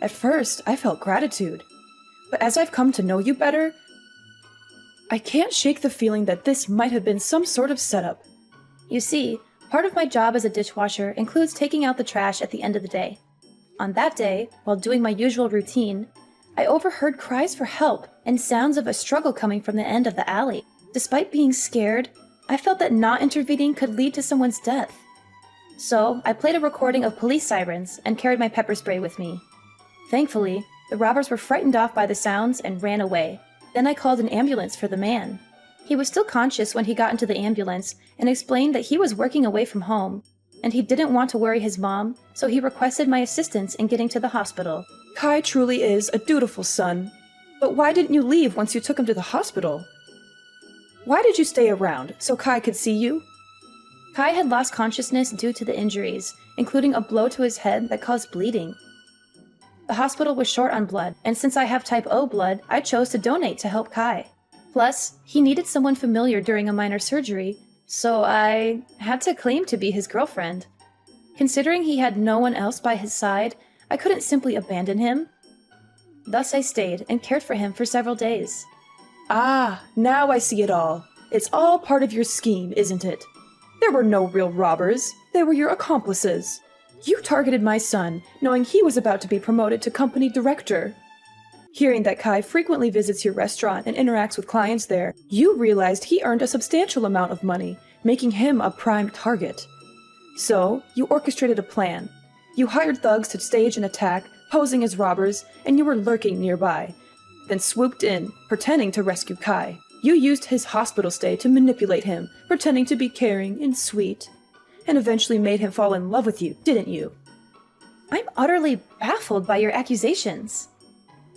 At first, I felt gratitude. But as I've come to know you better, I can't shake the feeling that this might have been some sort of setup. You see, part of my job as a dishwasher includes taking out the trash at the end of the day. On that day, while doing my usual routine, I overheard cries for help and sounds of a struggle coming from the end of the alley. Despite being scared, I felt that not intervening could lead to someone's death. So, I played a recording of police sirens and carried my pepper spray with me. Thankfully, the robbers were frightened off by the sounds and ran away. Then I called an ambulance for the man. He was still conscious when he got into the ambulance and explained that he was working away from home, and he didn't want to worry his mom, so he requested my assistance in getting to the hospital. Kai truly is a dutiful son. But why didn't you leave once you took him to the hospital? Why did you stay around, so Kai could see you? Kai had lost consciousness due to the injuries, including a blow to his head that caused bleeding. The hospital was short on blood, and since I have type O blood, I chose to donate to help Kai. Plus, he needed someone familiar during a minor surgery, so I had to claim to be his girlfriend. Considering he had no one else by his side, I couldn't simply abandon him. Thus I stayed and cared for him for several days. Ah, now I see it all. It's all part of your scheme, isn't it? There were no real robbers. They were your accomplices. You targeted my son, knowing he was about to be promoted to company director. Hearing that Kai frequently visits your restaurant and interacts with clients there, you realized he earned a substantial amount of money, making him a prime target. So, you orchestrated a plan. You hired thugs to stage an attack, posing as robbers, and you were lurking nearby. Then swooped in, pretending to rescue Kai. You used his hospital stay to manipulate him, pretending to be caring and sweet, and eventually made him fall in love with you, didn't you? I'm utterly baffled by your accusations.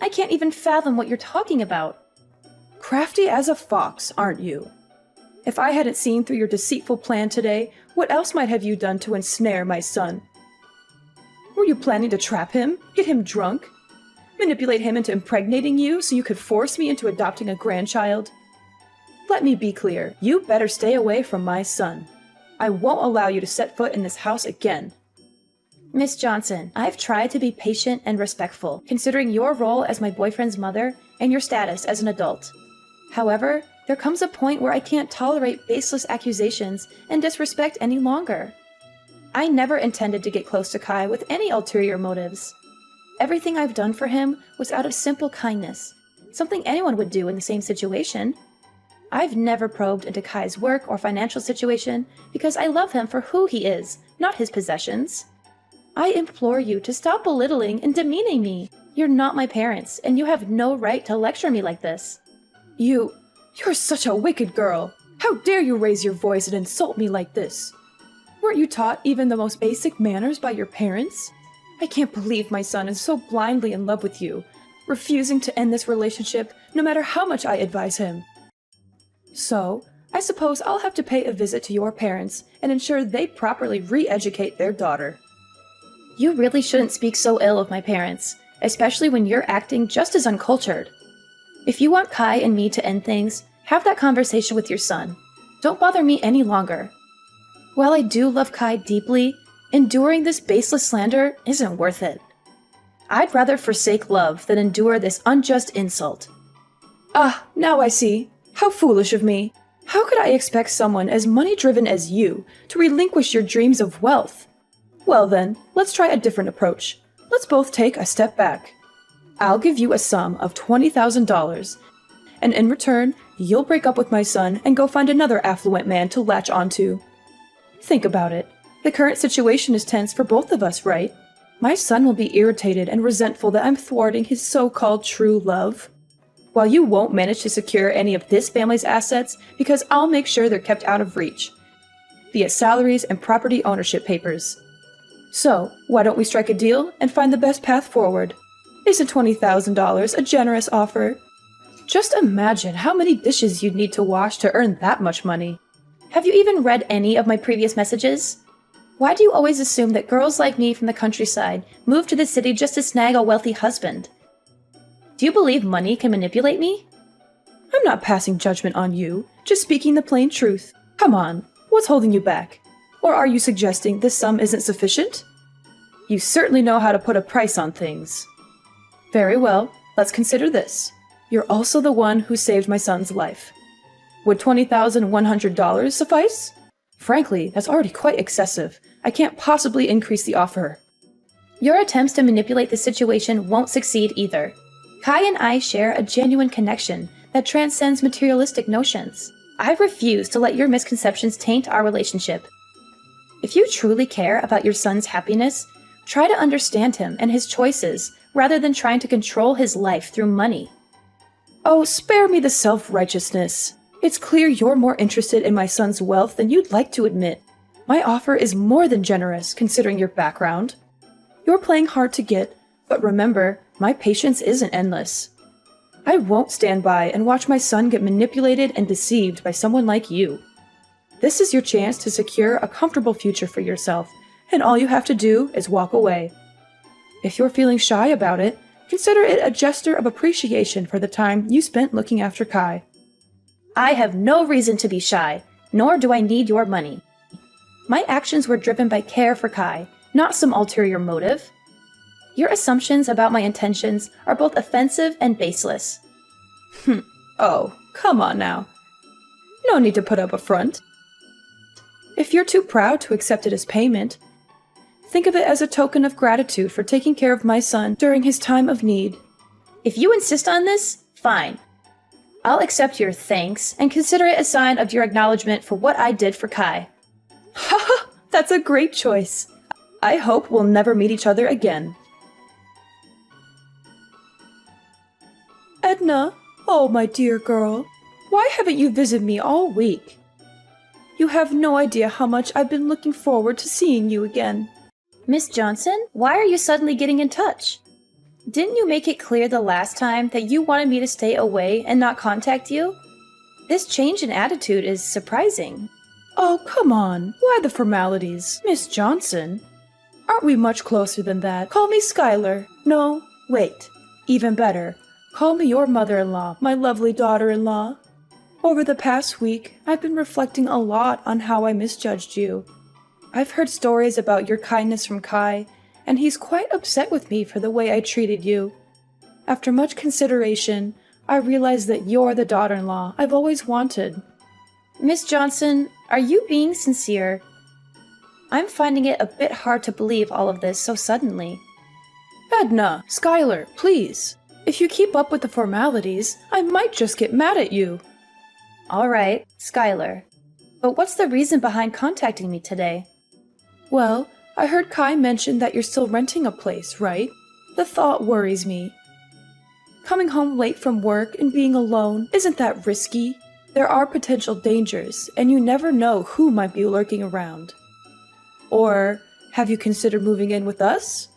I can't even fathom what you're talking about. Crafty as a fox, aren't you? If I hadn't seen through your deceitful plan today, what else might have you done to ensnare my son? Were you planning to trap him, get him drunk, manipulate him into impregnating you so you could force me into adopting a grandchild? Let me be clear, you better stay away from my son. I won't allow you to set foot in this house again. Miss Johnson, I've tried to be patient and respectful, considering your role as my boyfriend's mother and your status as an adult. However, there comes a point where I can't tolerate baseless accusations and disrespect any longer. I never intended to get close to Kai with any ulterior motives. Everything I've done for him was out of simple kindness, something anyone would do in the same situation. I've never probed into Kai's work or financial situation because I love him for who he is, not his possessions. I implore you to stop belittling and demeaning me. You're not my parents, and you have no right to lecture me like this. You're such a wicked girl. How dare you raise your voice and insult me like this? Weren't you taught even the most basic manners by your parents? I can't believe my son is so blindly in love with you, refusing to end this relationship no matter how much I advise him. So, I suppose I'll have to pay a visit to your parents and ensure they properly re-educate their daughter. You really shouldn't speak so ill of my parents, especially when you're acting just as uncultured. If you want Kai and me to end things, have that conversation with your son. Don't bother me any longer. While I do love Kai deeply, enduring this baseless slander isn't worth it. I'd rather forsake love than endure this unjust insult. Ah, now I see. How foolish of me. How could I expect someone as money-driven as you to relinquish your dreams of wealth? Well then, let's try a different approach. Let's both take a step back. I'll give you a sum of $20,000, and in return, you'll break up with my son and go find another affluent man to latch onto. Think about it. The current situation is tense for both of us, right? My son will be irritated and resentful that I'm thwarting his so-called true love, while you won't manage to secure any of this family's assets because I'll make sure they're kept out of reach, via salaries and property ownership papers. So, why don't we strike a deal and find the best path forward? Isn't $20,000 a generous offer? Just imagine how many dishes you'd need to wash to earn that much money. Have you even read any of my previous messages? Why do you always assume that girls like me from the countryside move to the city just to snag a wealthy husband? Do you believe money can manipulate me? I'm not passing judgment on you, just speaking the plain truth. Come on, what's holding you back? Or are you suggesting this sum isn't sufficient? You certainly know how to put a price on things. Very well, let's consider this. You're also the one who saved my son's life. Would $20,100 suffice? Frankly, that's already quite excessive. I can't possibly increase the offer. Your attempts to manipulate the situation won't succeed either. Kai and I share a genuine connection that transcends materialistic notions. I refuse to let your misconceptions taint our relationship. If you truly care about your son's happiness, try to understand him and his choices rather than trying to control his life through money. Oh, spare me the self-righteousness. It's clear you're more interested in my son's wealth than you'd like to admit. My offer is more than generous, considering your background. You're playing hard to get, but remember, my patience isn't endless. I won't stand by and watch my son get manipulated and deceived by someone like you. This is your chance to secure a comfortable future for yourself, and all you have to do is walk away. If you're feeling shy about it, consider it a gesture of appreciation for the time you spent looking after Kai. I have no reason to be shy, nor do I need your money. My actions were driven by care for Kai, not some ulterior motive. Your assumptions about my intentions are both offensive and baseless. Oh, come on now. No need to put up a front. If you're too proud to accept it as payment, think of it as a token of gratitude for taking care of my son during his time of need. If you insist on this, fine. I'll accept your thanks and consider it a sign of your acknowledgement for what I did for Kai. Haha, that's a great choice. I hope we'll never meet each other again. Edna, oh my dear girl, why haven't you visited me all week? You have no idea how much I've been looking forward to seeing you again. Miss Johnson, why are you suddenly getting in touch? Didn't you make it clear the last time that you wanted me to stay away and not contact you? This change in attitude is surprising. Oh, come on. Why the formalities? Miss Johnson? Aren't we much closer than that? Call me Skylar. No, wait. Even better. Call me your mother-in-law, my lovely daughter-in-law. Over the past week, I've been reflecting a lot on how I misjudged you. I've heard stories about your kindness from Kai, and he's quite upset with me for the way I treated you. After much consideration, I realized that you're the daughter-in-law I've always wanted. Miss Johnson, are you being sincere? I'm finding it a bit hard to believe all of this so suddenly. Edna, Skylar, please. If you keep up with the formalities, I might just get mad at you. All right, Skylar. But what's the reason behind contacting me today? Well, I heard Kai mention that you're still renting a place, right? The thought worries me. Coming home late from work and being alone, isn't that risky? There are potential dangers, and you never know who might be lurking around. Or, have you considered moving in with us?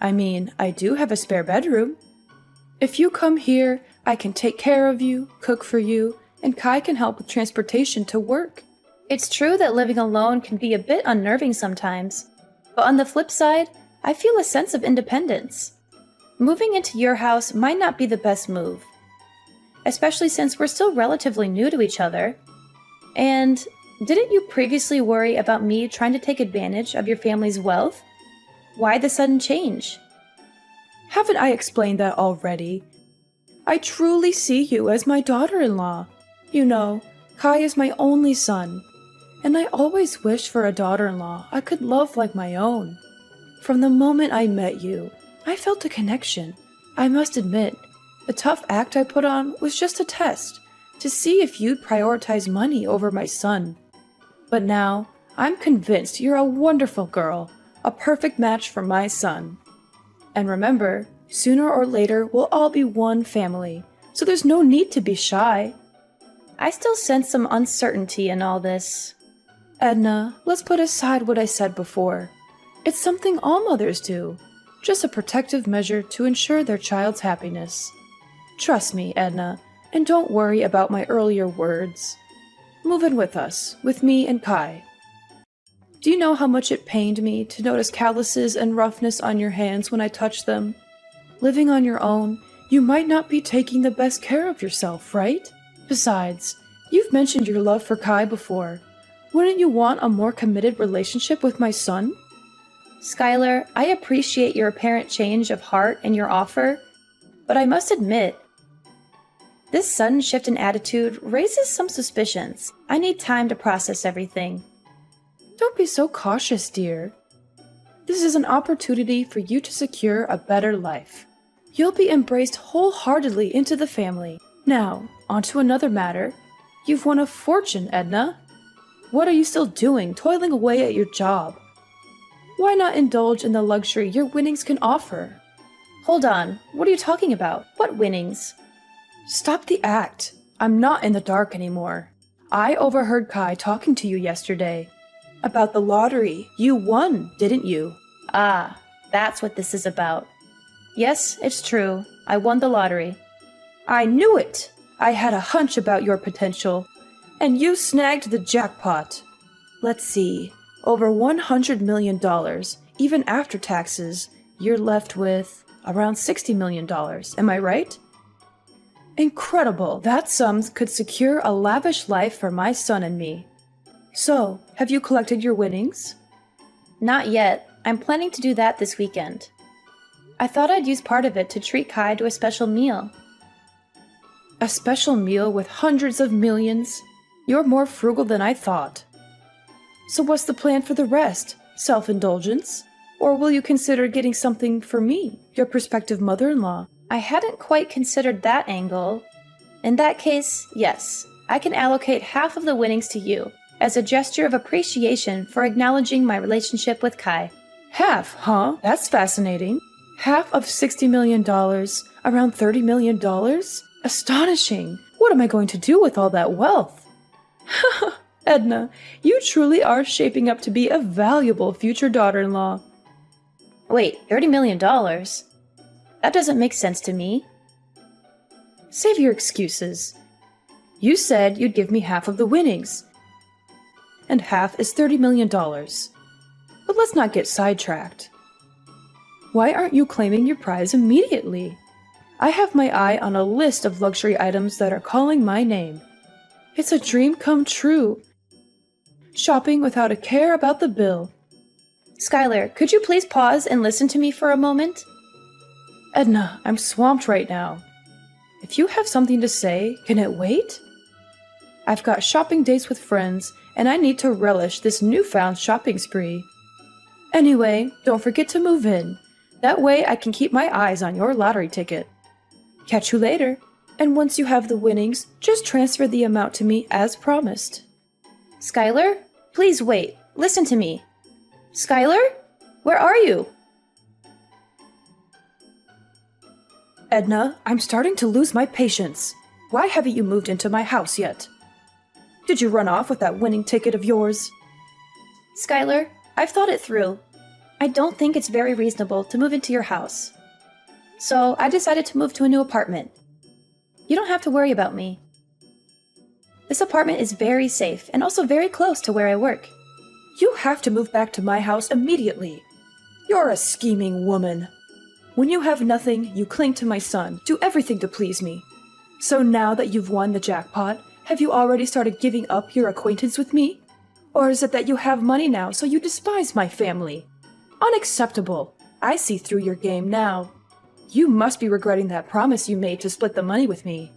I mean, I do have a spare bedroom. If you come here, I can take care of you, cook for you, and Kai can help with transportation to work. It's true that living alone can be a bit unnerving sometimes, but on the flip side, I feel a sense of independence. Moving into your house might not be the best move, especially since we're still relatively new to each other. And didn't you previously worry about me trying to take advantage of your family's wealth? Why the sudden change? Haven't I explained that already? I truly see you as my daughter-in-law. You know, Kai is my only son, and I always wished for a daughter-in-law I could love like my own. From the moment I met you, I felt a connection. I must admit, the tough act I put on was just a test, to see if you'd prioritize money over my son. But now, I'm convinced you're a wonderful girl, a perfect match for my son. And remember, sooner or later we'll all be one family, so there's no need to be shy. I still sense some uncertainty in all this. Edna, let's put aside what I said before. It's something all mothers do, just a protective measure to ensure their child's happiness. Trust me, Edna, and don't worry about my earlier words. Move in with us, with me and Kai. Do you know how much it pained me to notice calluses and roughness on your hands when I touched them? Living on your own, you might not be taking the best care of yourself, right? Besides, you've mentioned your love for Kai before. Wouldn't you want a more committed relationship with my son? Skylar, I appreciate your apparent change of heart and your offer, but I must admit, this sudden shift in attitude raises some suspicions. I need time to process everything. Don't be so cautious, dear. This is an opportunity for you to secure a better life. You'll be embraced wholeheartedly into the family. Now, on to another matter. You've won a fortune, Edna. What are you still doing, toiling away at your job? Why not indulge in the luxury your winnings can offer? Hold on, what are you talking about? What winnings? Stop the act. I'm not in the dark anymore. I overheard Kai talking to you yesterday. About the lottery. You won, didn't you? Ah, that's what this is about. Yes, it's true. I won the lottery. I knew it! I had a hunch about your potential. And you snagged the jackpot. Let's see. Over $100 million, even after taxes, you're left with around $60 million. Am I right? Incredible! That sum could secure a lavish life for my son and me. So, have you collected your winnings? Not yet. I'm planning to do that this weekend. I thought I'd use part of it to treat Kai to a special meal. A special meal with hundreds of millions? You're more frugal than I thought. So what's the plan for the rest? Self-indulgence? Or will you consider getting something for me, your prospective mother-in-law? I hadn't quite considered that angle. In that case, yes, I can allocate half of the winnings to you, as a gesture of appreciation for acknowledging my relationship with Kai. Half, huh? That's fascinating. Half of $60 million, around $30 million? Astonishing! What am I going to do with all that wealth? Edna, you truly are shaping up to be a valuable future daughter-in-law. Wait, $30 million? That doesn't make sense to me. Save your excuses. You said you'd give me half of the winnings. And half is $30 million. But let's not get sidetracked. Why aren't you claiming your prize immediately? I have my eye on a list of luxury items that are calling my name. It's a dream come true. Shopping without a care about the bill. Skylar, could you please pause and listen to me for a moment? Edna, I'm swamped right now. If you have something to say, can it wait? I've got shopping dates with friends, and I need to relish this newfound shopping spree. Anyway, don't forget to move in. That way I can keep my eyes on your lottery ticket. Catch you later. And once you have the winnings, just transfer the amount to me as promised. Skylar, please wait. Listen to me. Skylar? Where are you? Edna, I'm starting to lose my patience. Why haven't you moved into my house yet? Did you run off with that winning ticket of yours? Skylar, I've thought it through. I don't think it's very reasonable to move into your house. So I decided to move to a new apartment. You don't have to worry about me. This apartment is very safe and also very close to where I work. You have to move back to my house immediately. You're a scheming woman. When you have nothing, you cling to my son, do everything to please me. So now that you've won the jackpot, have you already started giving up your acquaintance with me? Or is it that you have money now, so you despise my family? Unacceptable. I see through your game now. You must be regretting that promise you made to split the money with me.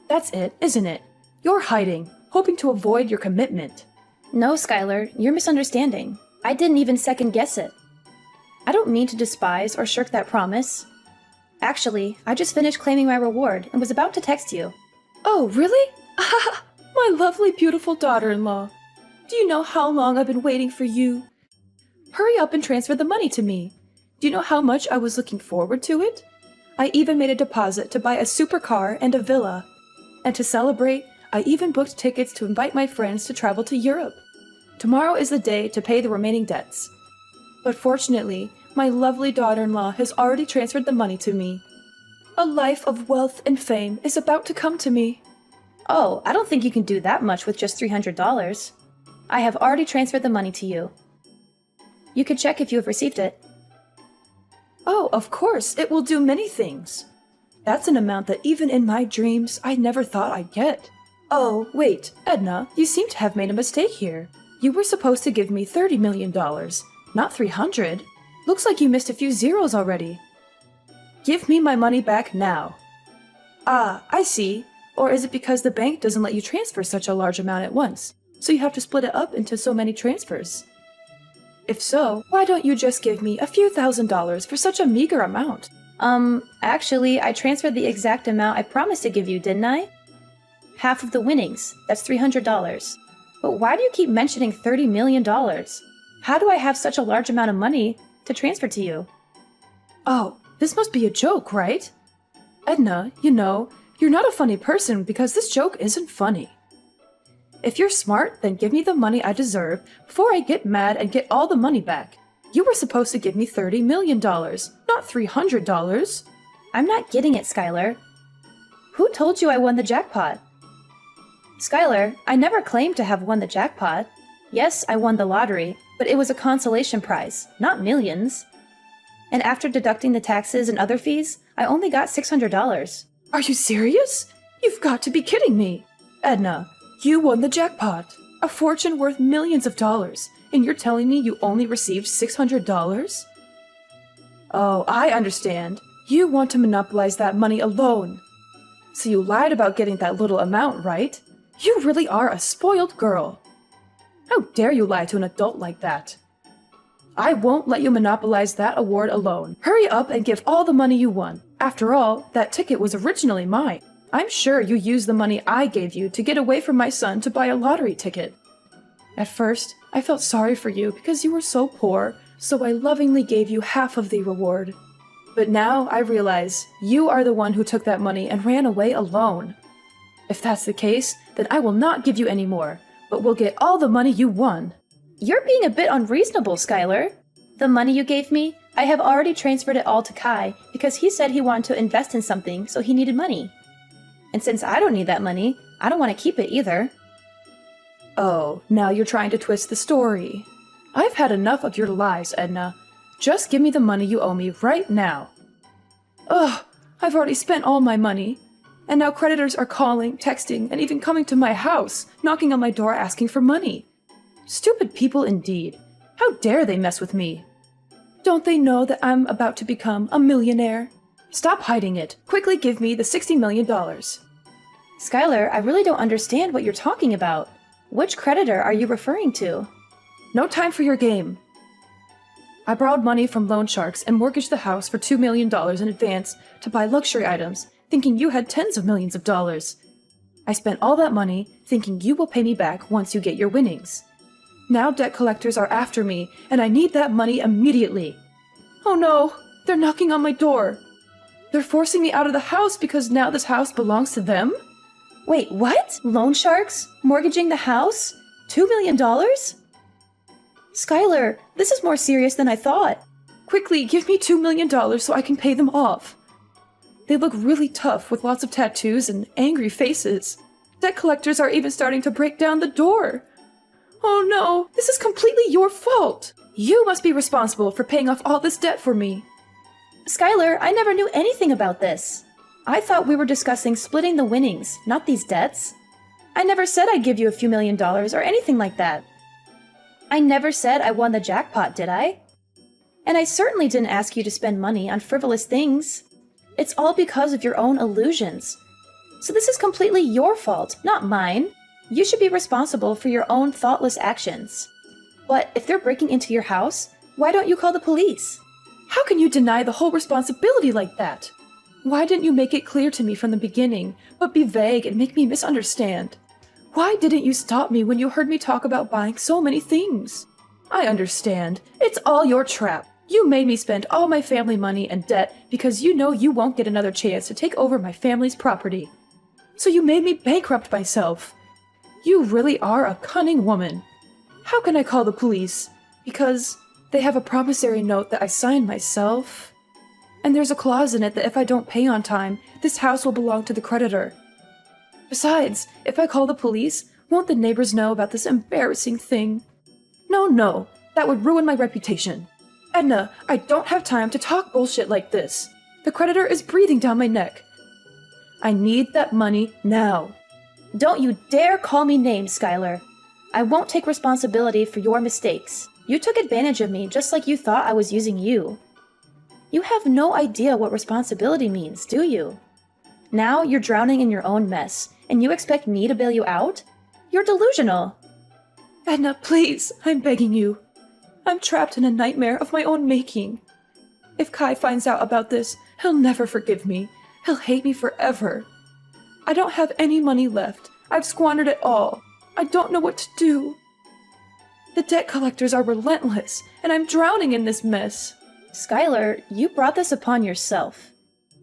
That's it, isn't it? You're hiding, hoping to avoid your commitment. No, Skylar, you're misunderstanding. I didn't even second guess it. I don't mean to despise or shirk that promise. Actually, I just finished claiming my reward and was about to text you. Oh, really? My lovely, beautiful daughter-in-law. Do you know how long I've been waiting for you? Hurry up and transfer the money to me. Do you know how much I was looking forward to it? I even made a deposit to buy a supercar and a villa. And to celebrate, I even booked tickets to invite my friends to travel to Europe. Tomorrow is the day to pay the remaining debts. But fortunately, my lovely daughter-in-law has already transferred the money to me. A life of wealth and fame is about to come to me. Oh, I don't think you can do that much with just $300. I have already transferred the money to you. You can check if you have received it. Oh, of course, it will do many things. That's an amount that even in my dreams, I never thought I'd get. Oh, wait, Edna, you seem to have made a mistake here. You were supposed to give me $30 million, not 300. Looks like you missed a few zeros already. Give me my money back now. Ah, I see. Or is it because the bank doesn't let you transfer such a large amount at once, so you have to split it up into so many transfers? If so, why don't you just give me a few $1,000s for such a meager amount? Actually, I transferred the exact amount I promised to give you, didn't I? half of the winnings. That's $300. But why do you keep mentioning $30 million? How do I have such a large amount of money to transfer to you? Oh, this must be a joke, right? Edna, you know, you're not a funny person because this joke isn't funny. If you're smart, then give me the money I deserve before I get mad and get all the money back. You were supposed to give me $30 million, not $300. I'm not getting it, Skylar. Who told you I won the jackpot? Skylar, I never claimed to have won the jackpot. Yes, I won the lottery, but it was a consolation prize, not millions. And after deducting the taxes and other fees, I only got $600. Are you serious? You've got to be kidding me. Edna, you won the jackpot, a fortune worth millions of dollars, and you're telling me you only received $600? Oh, I understand. You want to monopolize that money alone. So you lied about getting that little amount, right? You really are a spoiled girl. How dare you lie to an adult like that? I won't let you monopolize that award alone. Hurry up and give all the money you won. After all, that ticket was originally mine. I'm sure you used the money I gave you to get away from my son to buy a lottery ticket. At first, I felt sorry for you because you were so poor, so I lovingly gave you half of the reward. But now I realize you are the one who took that money and ran away alone. If that's the case, then I will not give you any more, but will get all the money you won. You're being a bit unreasonable, Skylar. The money you gave me, I have already transferred it all to Kai because he said he wanted to invest in something, so he needed money. And since I don't need that money, I don't want to keep it either. Oh, now you're trying to twist the story. I've had enough of your lies, Edna. Just give me the money you owe me right now. Ugh, I've already spent all my money. And now creditors are calling, texting, and even coming to my house, knocking on my door asking for money. Stupid people indeed. How dare they mess with me? Don't they know that I'm about to become a millionaire? Stop hiding it. Quickly give me the $60 million. Skylar, I really don't understand what you're talking about. Which creditor are you referring to? No time for your game. I borrowed money from loan sharks and mortgaged the house for $2 million in advance to buy luxury items, thinking you had tens of millions of dollars. I spent all that money thinking you will pay me back once you get your winnings. Now debt collectors are after me, and I need that money immediately. Oh no, they're knocking on my door. They're forcing me out of the house because now this house belongs to them? Wait, what? Loan sharks? Mortgaging the house? $2 million? Skylar, this is more serious than I thought. Quickly, give me $2 million so I can pay them off. They look really tough with lots of tattoos and angry faces. Debt collectors are even starting to break down the door. Oh no, this is completely your fault. You must be responsible for paying off all this debt for me. Skylar, I never knew anything about this. I thought we were discussing splitting the winnings, not these debts. I never said I'd give you a few $1,000,000 or anything like that. I never said I won the jackpot, did I? And I certainly didn't ask you to spend money on frivolous things. It's all because of your own illusions. So this is completely your fault, not mine. You should be responsible for your own thoughtless actions. But if they're breaking into your house, why don't you call the police? How can you deny the whole responsibility like that? Why didn't you make it clear to me from the beginning, but be vague and make me misunderstand? Why didn't you stop me when you heard me talk about buying so many things? I understand. It's all your trap. You made me spend all my family money and debt because you know you won't get another chance to take over my family's property. So you made me bankrupt myself. You really are a cunning woman. How can I call the police? Because they have a promissory note that I signed myself. And there's a clause in it that if I don't pay on time, this house will belong to the creditor. Besides, if I call the police, won't the neighbors know about this embarrassing thing? No, that would ruin my reputation. Edna, I don't have time to talk bullshit like this. The creditor is breathing down my neck. I need that money now. Don't you dare call me names, Skylar. I won't take responsibility for your mistakes. You took advantage of me just like you thought I was using you. You have no idea what responsibility means, do you? Now you're drowning in your own mess, and you expect me to bail you out? You're delusional. Edna, please, I'm begging you. I'm trapped in a nightmare of my own making. If Kai finds out about this, he'll never forgive me. He'll hate me forever. I don't have any money left. I've squandered it all. I don't know what to do. The debt collectors are relentless, and I'm drowning in this mess. Skylar, you brought this upon yourself.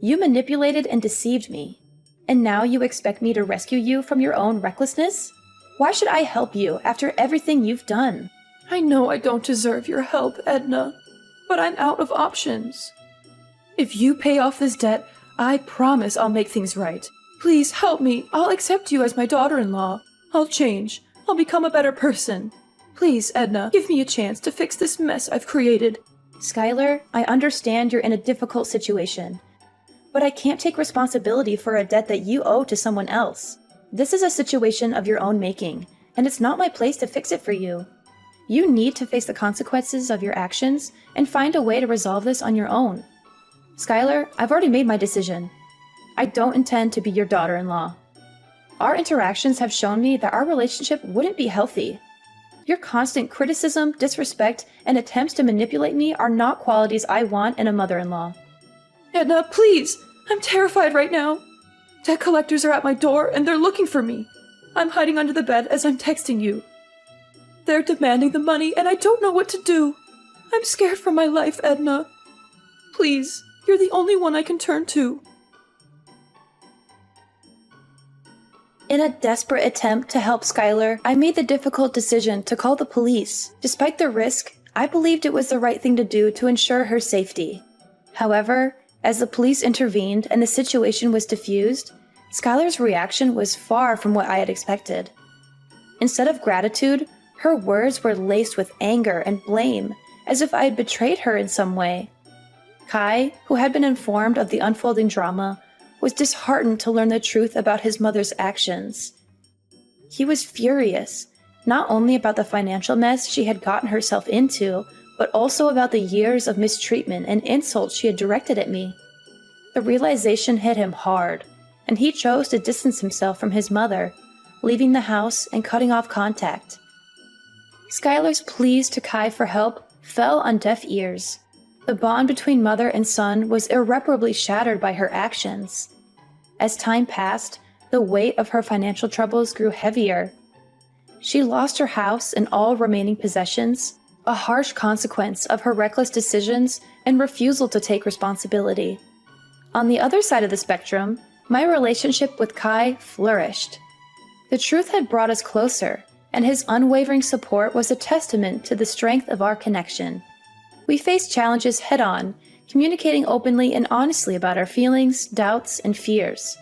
You manipulated and deceived me. And now you expect me to rescue you from your own recklessness? Why should I help you after everything you've done? I know I don't deserve your help, Edna, but I'm out of options. If you pay off this debt, I promise I'll make things right. Please help me. I'll accept you as my daughter-in-law. I'll change. I'll become a better person. Please, Edna, give me a chance to fix this mess I've created. Skylar, I understand you're in a difficult situation, but I can't take responsibility for a debt that you owe to someone else. This is a situation of your own making, and it's not my place to fix it for you. You need to face the consequences of your actions and find a way to resolve this on your own. Skylar, I've already made my decision. I don't intend to be your daughter-in-law. Our interactions have shown me that our relationship wouldn't be healthy. Your constant criticism, disrespect, and attempts to manipulate me are not qualities I want in a mother-in-law. Edna, please! I'm terrified right now. Debt collectors are at my door and they're looking for me. I'm hiding under the bed as I'm texting you. They're demanding the money and I don't know what to do. I'm scared for my life, Edna. Please, you're the only one I can turn to. In a desperate attempt to help Skylar, I made the difficult decision to call the police. Despite the risk, I believed it was the right thing to do to ensure her safety. However, as the police intervened and the situation was diffused, Skylar's reaction was far from what I had expected. Instead of gratitude, her words were laced with anger and blame, as if I had betrayed her in some way. Kai, who had been informed of the unfolding drama, was disheartened to learn the truth about his mother's actions. He was furious, not only about the financial mess she had gotten herself into, but also about the years of mistreatment and insults she had directed at me. The realization hit him hard, and he chose to distance himself from his mother, leaving the house and cutting off contact. Skylar's pleas to Kai for help fell on deaf ears. The bond between mother and son was irreparably shattered by her actions. As time passed, the weight of her financial troubles grew heavier. She lost her house and all remaining possessions, a harsh consequence of her reckless decisions and refusal to take responsibility. On the other side of the spectrum, my relationship with Kai flourished. The truth had brought us closer, and his unwavering support was a testament to the strength of our connection. We faced challenges head-on, communicating openly and honestly about our feelings, doubts, and fears.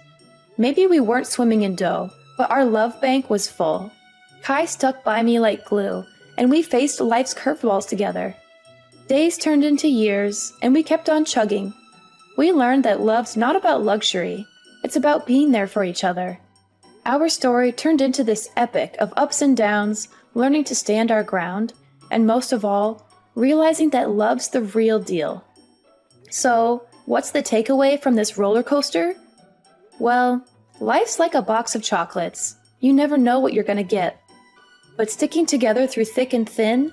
Maybe we weren't swimming in dough, but our love bank was full. Kai stuck by me like glue, and we faced life's curveballs together. Days turned into years, and we kept on chugging. We learned that love's not about luxury, it's about being there for each other. Our story turned into this epic of ups and downs, learning to stand our ground, and most of all, realizing that love's the real deal. So, what's the takeaway from this roller coaster? Well, life's like a box of chocolates. You never know what you're gonna get. But sticking together through thick and thin,